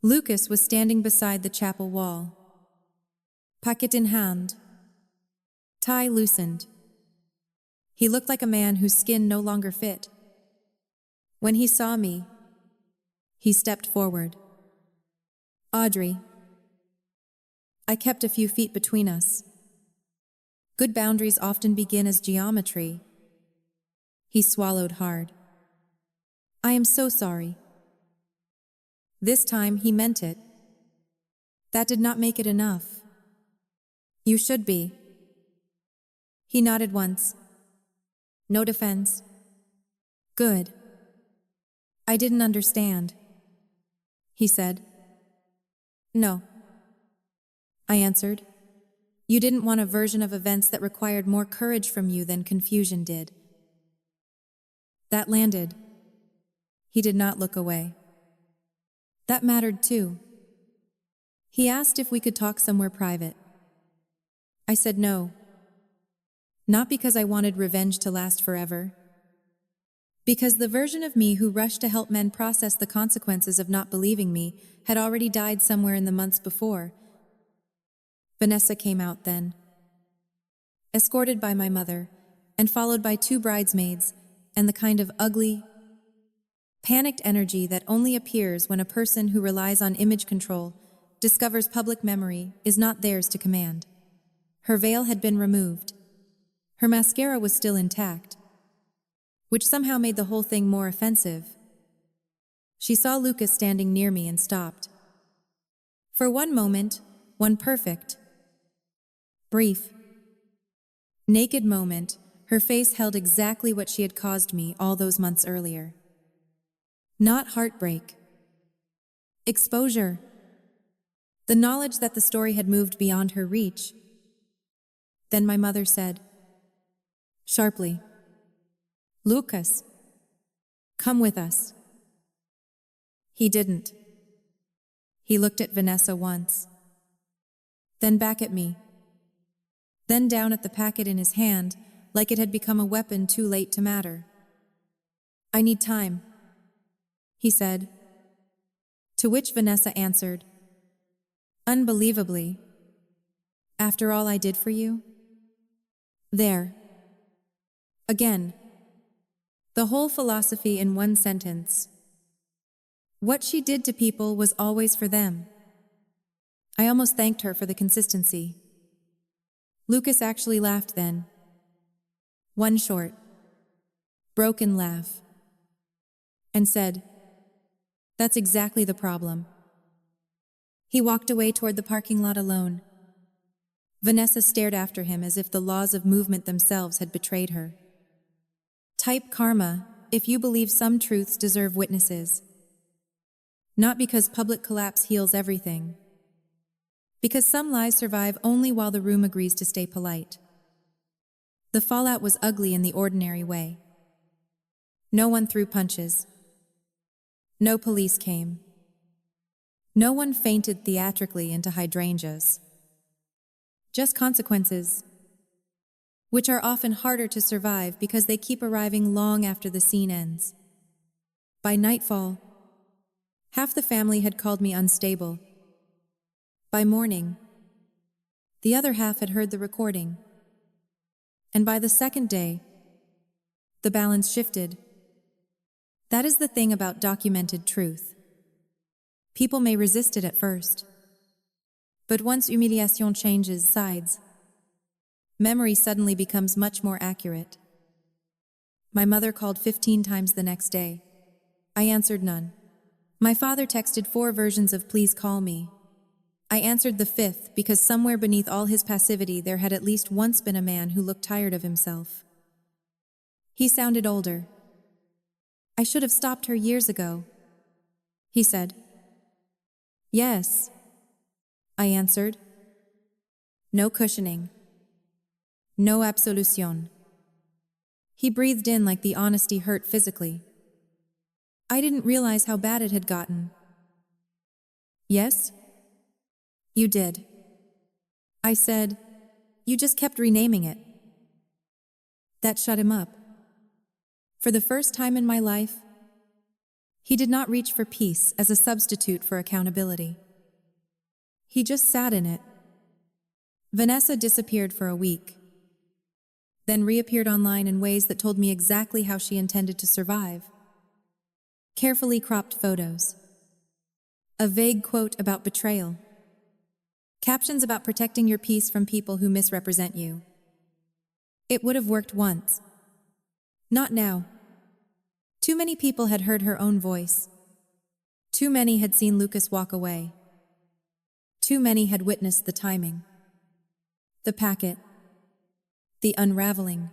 Lucas was standing beside the chapel wall, packet in hand, tie loosened. He looked like a man whose skin no longer fit. When he saw me, he stepped forward. Audrey. I kept a few feet between us. Good boundaries often begin as geometry. He swallowed hard. I am so sorry. This time he meant it. That did not make it enough. You should be. He nodded once. No defense. Good. I didn't understand. He said. No. I answered. You didn't want a version of events that required more courage from you than confusion did. That landed. He did not look away. That mattered too. He asked if we could talk somewhere private. I said no. Not because I wanted revenge to last forever. Because the version of me who rushed to help men process the consequences of not believing me had already died somewhere in the months before. Vanessa came out then, escorted by my mother, and followed by 2 bridesmaids, and the kind of ugly, panicked energy that only appears when a person who relies on image control discovers public memory is not theirs to command. Her veil had been removed. Her mascara was still intact, which somehow made the whole thing more offensive. She saw Lucas standing near me and stopped. For one moment, one perfect, brief, naked moment, her face held exactly what she had caused me all those months earlier. Not heartbreak. Exposure. The knowledge that the story had moved beyond her reach. Then my mother said, sharply, Lucas, come with us. He didn't. He looked at Vanessa once, then back at me, then down at the packet in his hand, like it had become a weapon too late to matter. "I need time," he said, to which Vanessa answered, "Unbelievably, after all I did for you?" There. Again. The whole philosophy in one sentence. What she did to people was always for them. I almost thanked her for the consistency. Lucas actually laughed then. One short, broken laugh. And said, "That's exactly the problem." He walked away toward the parking lot alone. Vanessa stared after him as if the laws of movement themselves had betrayed her. Type karma, if you believe some truths deserve witnesses. Not because public collapse heals everything. Because some lies survive only while the room agrees to stay polite. The fallout was ugly in the ordinary way. No one threw punches. No police came. No one fainted theatrically into hydrangeas. Just consequences, which are often harder to survive because they keep arriving long after the scene ends. By nightfall, half the family had called me unstable. By morning, the other half had heard the recording. And by the second day, the balance shifted. That is the thing about documented truth. People may resist it at first. But once humiliation changes sides, memory suddenly becomes much more accurate. My mother called 15 times the next day. I answered none. My father texted 4 versions of "please call me." I answered the 5th because somewhere beneath all his passivity there had at least once been a man who looked tired of himself. He sounded older. "I should have stopped her years ago," he said. "Yes," I answered. No cushioning. No absolution. He breathed in like the honesty hurt physically. I didn't realize how bad it had gotten. "Yes? You did." I said, "You just kept renaming it." That shut him up. For the first time in my life, he did not reach for peace as a substitute for accountability. He just sat in it. Vanessa disappeared for a week, then reappeared online in ways that told me exactly how she intended to survive. Carefully cropped photos. A vague quote about betrayal. Captions about protecting your peace from people who misrepresent you. It would have worked once. Not now. Too many people had heard her own voice. Too many had seen Lucas walk away. Too many had witnessed the timing. The packet. The unraveling.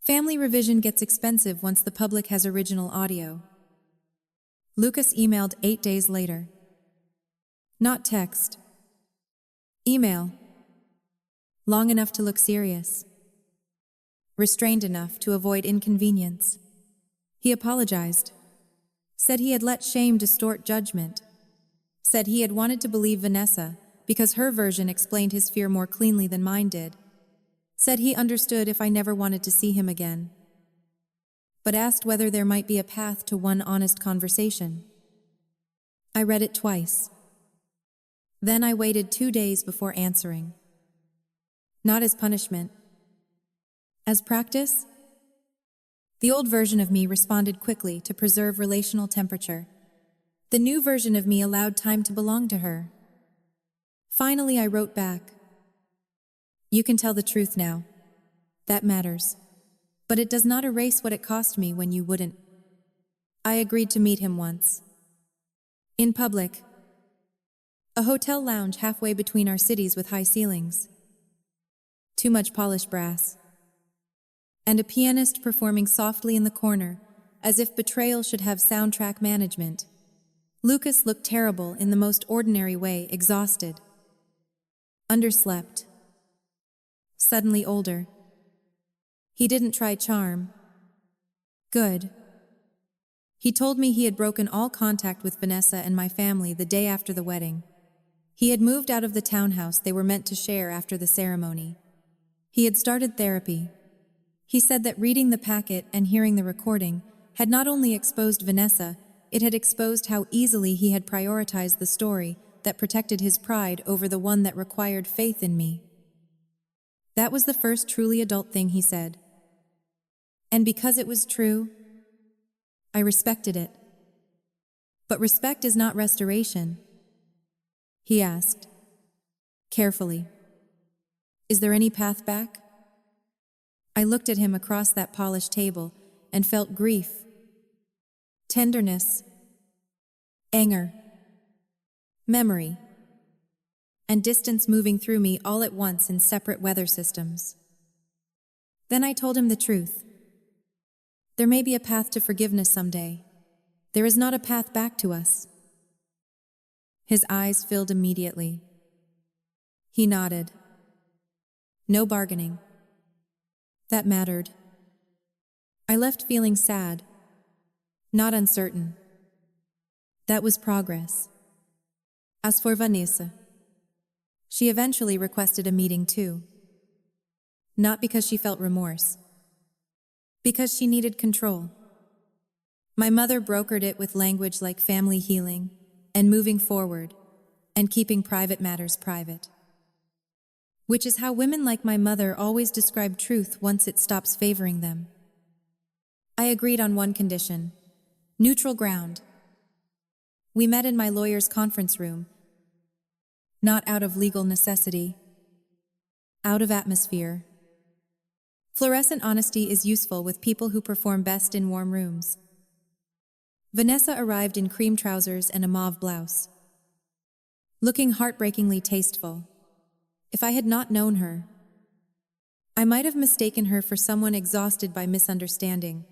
Family revision gets expensive once the public has original audio. Lucas emailed 8 days later. Not text. Email. Long enough to look serious. Restrained enough to avoid inconvenience. He apologized. Said he had let shame distort judgment. Said he had wanted to believe Vanessa because her version explained his fear more cleanly than mine did. Said he understood if I never wanted to see him again. But asked whether there might be a path to one honest conversation. I read it twice. Then I waited 2 days before answering. Not as punishment. As practice? The old version of me responded quickly to preserve relational temperature. The new version of me allowed time to belong to her. Finally, I wrote back. "You can tell the truth now. That matters. But it does not erase what it cost me when you wouldn't." I agreed to meet him once. In public. A hotel lounge halfway between our cities with high ceilings. Too much polished brass. And a pianist performing softly in the corner, as if betrayal should have soundtrack management. Lucas looked terrible in the most ordinary way, exhausted. Underslept. Suddenly older. He didn't try charm. Good. He told me he had broken all contact with Vanessa and my family the day after the wedding. He had moved out of the townhouse they were meant to share after the ceremony. He had started therapy. He said that reading the packet and hearing the recording had not only exposed Vanessa, it had exposed how easily he had prioritized the story that protected his pride over the one that required faith in me. That was the first truly adult thing he said. And because it was true, I respected it. But respect is not restoration. He asked, carefully. Is there any path back? I looked at him across that polished table and felt grief, tenderness, anger, memory, and distance moving through me all at once in separate weather systems. Then I told him the truth. There may be a path to forgiveness someday. There is not a path back to us. His eyes filled immediately. He nodded. No bargaining. That mattered. I left feeling sad, not uncertain. That was progress. As for Vanessa, she eventually requested a meeting too. Not because she felt remorse, because she needed control. My mother brokered it with language like family healing and moving forward and keeping private matters private. Which is how women like my mother always describe truth once it stops favoring them. I agreed on one condition: neutral ground. We met in my lawyer's conference room, not out of legal necessity, out of atmosphere. Fluorescent honesty is useful with people who perform best in warm rooms. Vanessa arrived in cream trousers and a mauve blouse, looking heartbreakingly tasteful. If I had not known her, I might have mistaken her for someone exhausted by misunderstanding.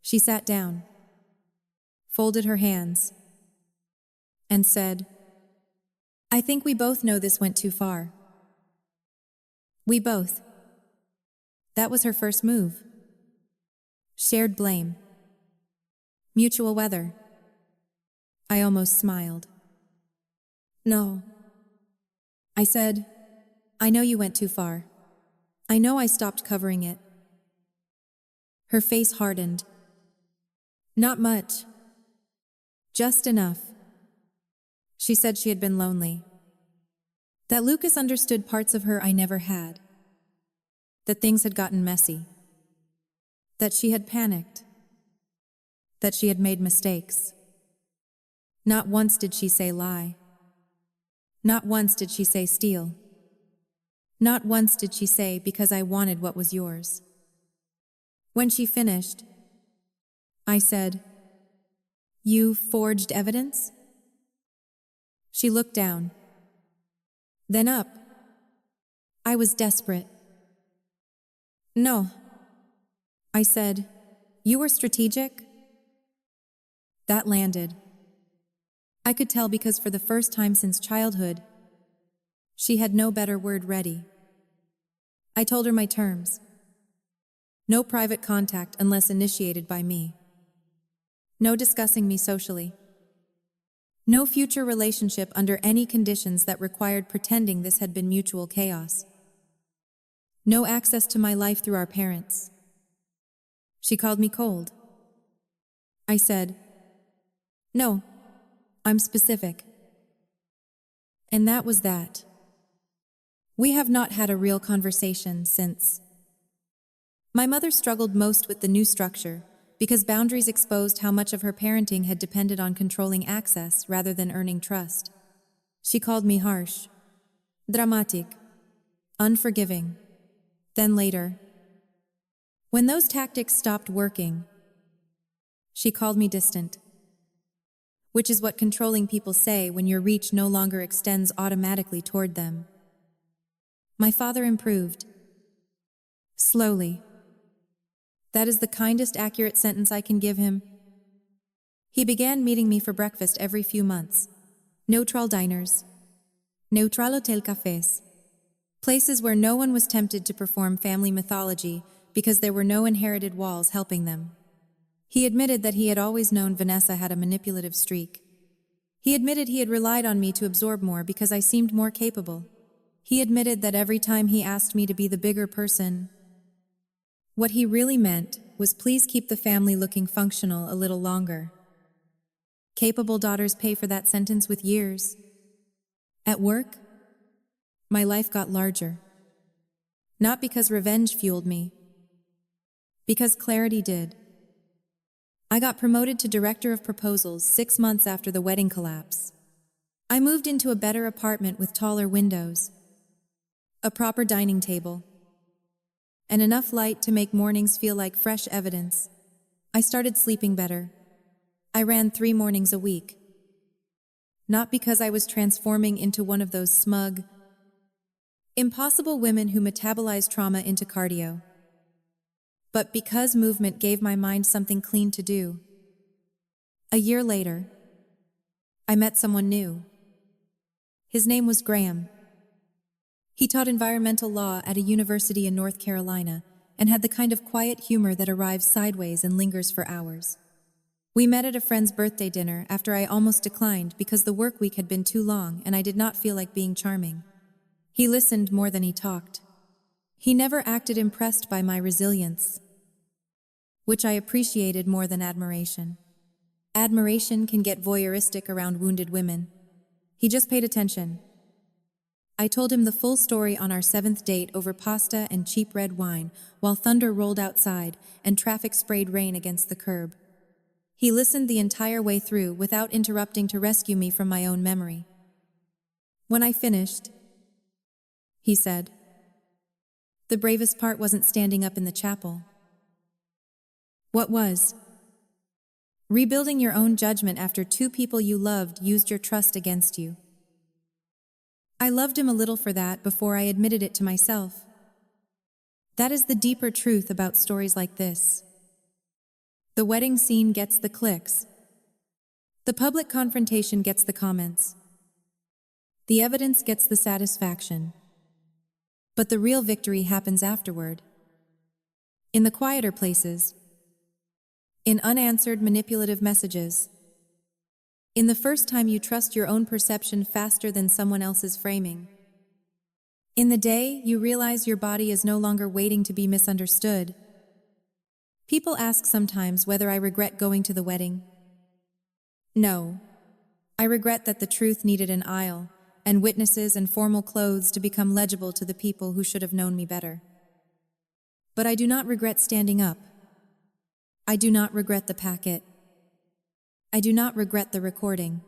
She sat down, folded her hands, and said, I think we both know this went too far. We both. That was her first move. Shared blame. Mutual weather. I almost smiled. No. I said, I know you went too far. I know I stopped covering it. Her face hardened. Not much. Just enough. She said she had been lonely. That Lucas understood parts of her I never had. That things had gotten messy. That she had panicked. That she had made mistakes. Not once did she say lie. Not once did she say steal. Not once did she say, because I wanted what was yours. When she finished, I said, You forged evidence? She looked down, then up. I was desperate. No. I said, You were strategic? That landed. I could tell because for the first time since childhood, she had no better word ready. I told her my terms. No private contact unless initiated by me. No discussing me socially. No future relationship under any conditions that required pretending this had been mutual chaos. No access to my life through our parents. She called me cold. I said, No, I'm specific. And that was that. We have not had a real conversation since. My mother struggled most with the new structure because boundaries exposed how much of her parenting had depended on controlling access rather than earning trust. She called me harsh, dramatic, unforgiving. Then later, when those tactics stopped working, she called me distant. Which is what controlling people say when your reach no longer extends automatically toward them. My father improved. Slowly. That is the kindest accurate sentence I can give him. He began meeting me for breakfast every few months. Neutral diners. Neutral hotel cafés. Places where no one was tempted to perform family mythology because there were no inherited walls helping them. He admitted that he had always known Vanessa had a manipulative streak. He admitted he had relied on me to absorb more because I seemed more capable. He admitted that every time he asked me to be the bigger person, what he really meant was please keep the family looking functional a little longer. Capable daughters pay for that sentence with years. At work, my life got larger. Not because revenge fueled me, because clarity did. I got promoted to director of proposals 6 months after the wedding collapse. I moved into a better apartment with taller windows, a proper dining table, and enough light to make mornings feel like fresh evidence. I started sleeping better. I ran 3 mornings a week. Not because I was transforming into one of those smug, impossible women who metabolize trauma into cardio, but because movement gave my mind something clean to do. A year later, I met someone new. His name was Graham. He taught environmental law at a university in North Carolina and had the kind of quiet humor that arrives sideways and lingers for hours. We met at a friend's birthday dinner after I almost declined because the work week had been too long and I did not feel like being charming. He listened more than he talked. He never acted impressed by my resilience, which I appreciated more than admiration. Admiration can get voyeuristic around wounded women. He just paid attention. I told him the full story on our 7th date over pasta and cheap red wine while thunder rolled outside and traffic sprayed rain against the curb. He listened the entire way through without interrupting to rescue me from my own memory. When I finished, he said, "The bravest part wasn't standing up in the chapel." What was? Rebuilding your own judgment after 2 people you loved used your trust against you. I loved him a little for that before I admitted it to myself. That is the deeper truth about stories like this. The wedding scene gets the clicks. The public confrontation gets the comments. The evidence gets the satisfaction. But the real victory happens afterward. In the quieter places. In unanswered manipulative messages. In the first time you trust your own perception faster than someone else's framing. In the day you realize your body is no longer waiting to be misunderstood. People ask sometimes whether I regret going to the wedding. No. I regret that the truth needed an aisle and witnesses and formal clothes to become legible to the people who should have known me better. But I do not regret standing up. I do not regret the packet. I do not regret the recording.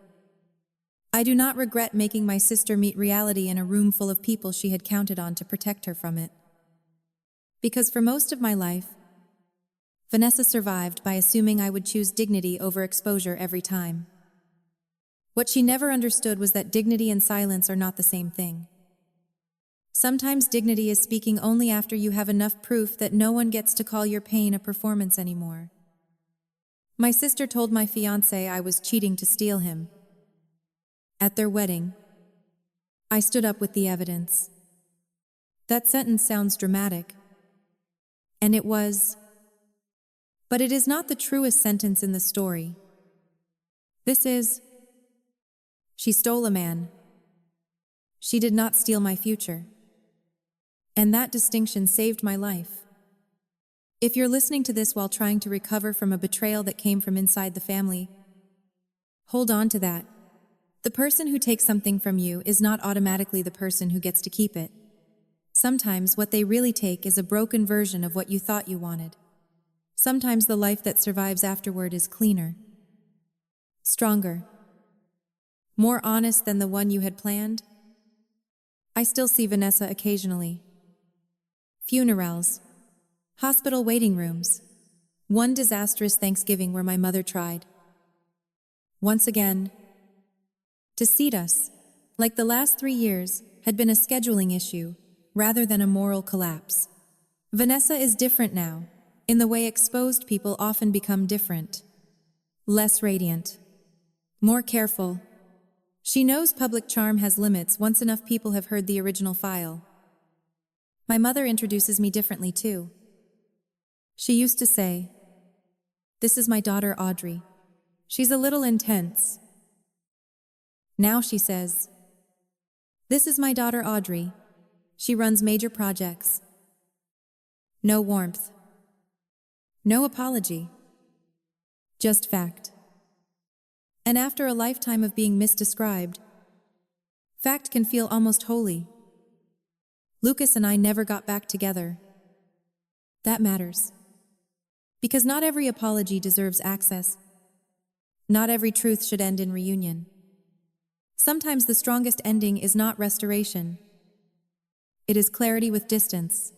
I do not regret making my sister meet reality in a room full of people she had counted on to protect her from it. Because for most of my life, Vanessa survived by assuming I would choose dignity over exposure every time. What she never understood was that dignity and silence are not the same thing. Sometimes dignity is speaking only after you have enough proof that no one gets to call your pain a performance anymore. My sister told my fiancé I was cheating to steal him. At their wedding, I stood up with the evidence. That sentence sounds dramatic. And it was. But it is not the truest sentence in the story. This is. She stole a man. She did not steal my future. And that distinction saved my life. If you're listening to this while trying to recover from a betrayal that came from inside the family, hold on to that. The person who takes something from you is not automatically the person who gets to keep it. Sometimes what they really take is a broken version of what you thought you wanted. Sometimes the life that survives afterward is cleaner, stronger, more honest than the one you had planned. I still see Vanessa occasionally. Funerals, hospital waiting rooms, one disastrous Thanksgiving where my mother tried, once again, to seat us, like the last 3 years, had been a scheduling issue rather than a moral collapse. Vanessa is different now, in the way exposed people often become different. Less radiant, more careful. She knows public charm has limits once enough people have heard the original file. My mother introduces me differently too. She used to say, This is my daughter Audrey. She's a little intense. Now she says, this is my daughter Audrey. She runs major projects. No warmth. No apology. Just fact. And after a lifetime of being misdescribed, fact can feel almost holy. Lucas and I never got back together. That matters. Because not every apology deserves access. Not every truth should end in reunion. Sometimes the strongest ending is not restoration. It is clarity with distance.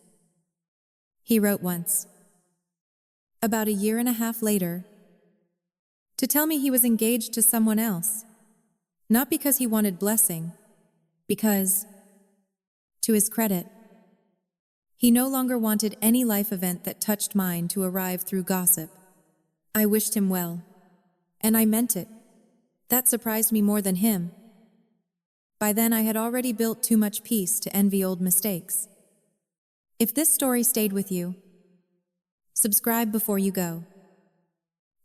He wrote once, about a year and a half later, to tell me he was engaged to someone else, not because he wanted blessing, because, to his credit, he no longer wanted any life event that touched mine to arrive through gossip. I wished him well, and I meant it. That surprised me more than him. By then I had already built too much peace to envy old mistakes. If this story stayed with you, subscribe before you go.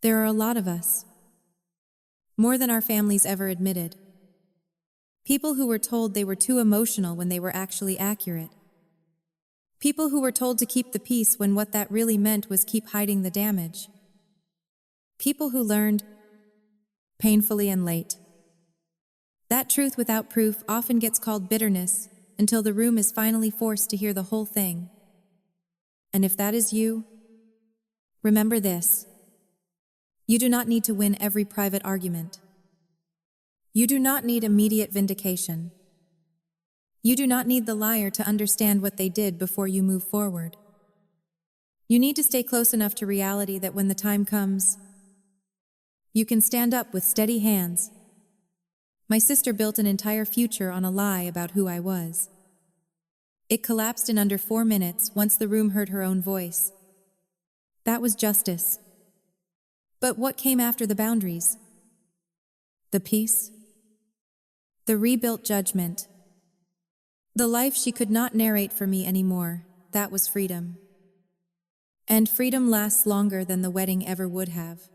There are a lot of us. More than our families ever admitted. People who were told they were too emotional when they were actually accurate. People who were told to keep the peace when what that really meant was keep hiding the damage. People who learned, painfully and late. That truth without proof often gets called bitterness until the room is finally forced to hear the whole thing. And if that is you, remember this. You do not need to win every private argument. You do not need immediate vindication. You do not need the liar to understand what they did before you move forward. You need to stay close enough to reality that when the time comes, you can stand up with steady hands. My sister built an entire future on a lie about who I was. It collapsed in under 4 minutes once the room heard her own voice. That was justice. But what came after the boundaries? The peace? The rebuilt judgment? The life she could not narrate for me anymore, that was freedom. And freedom lasts longer than the wedding ever would have.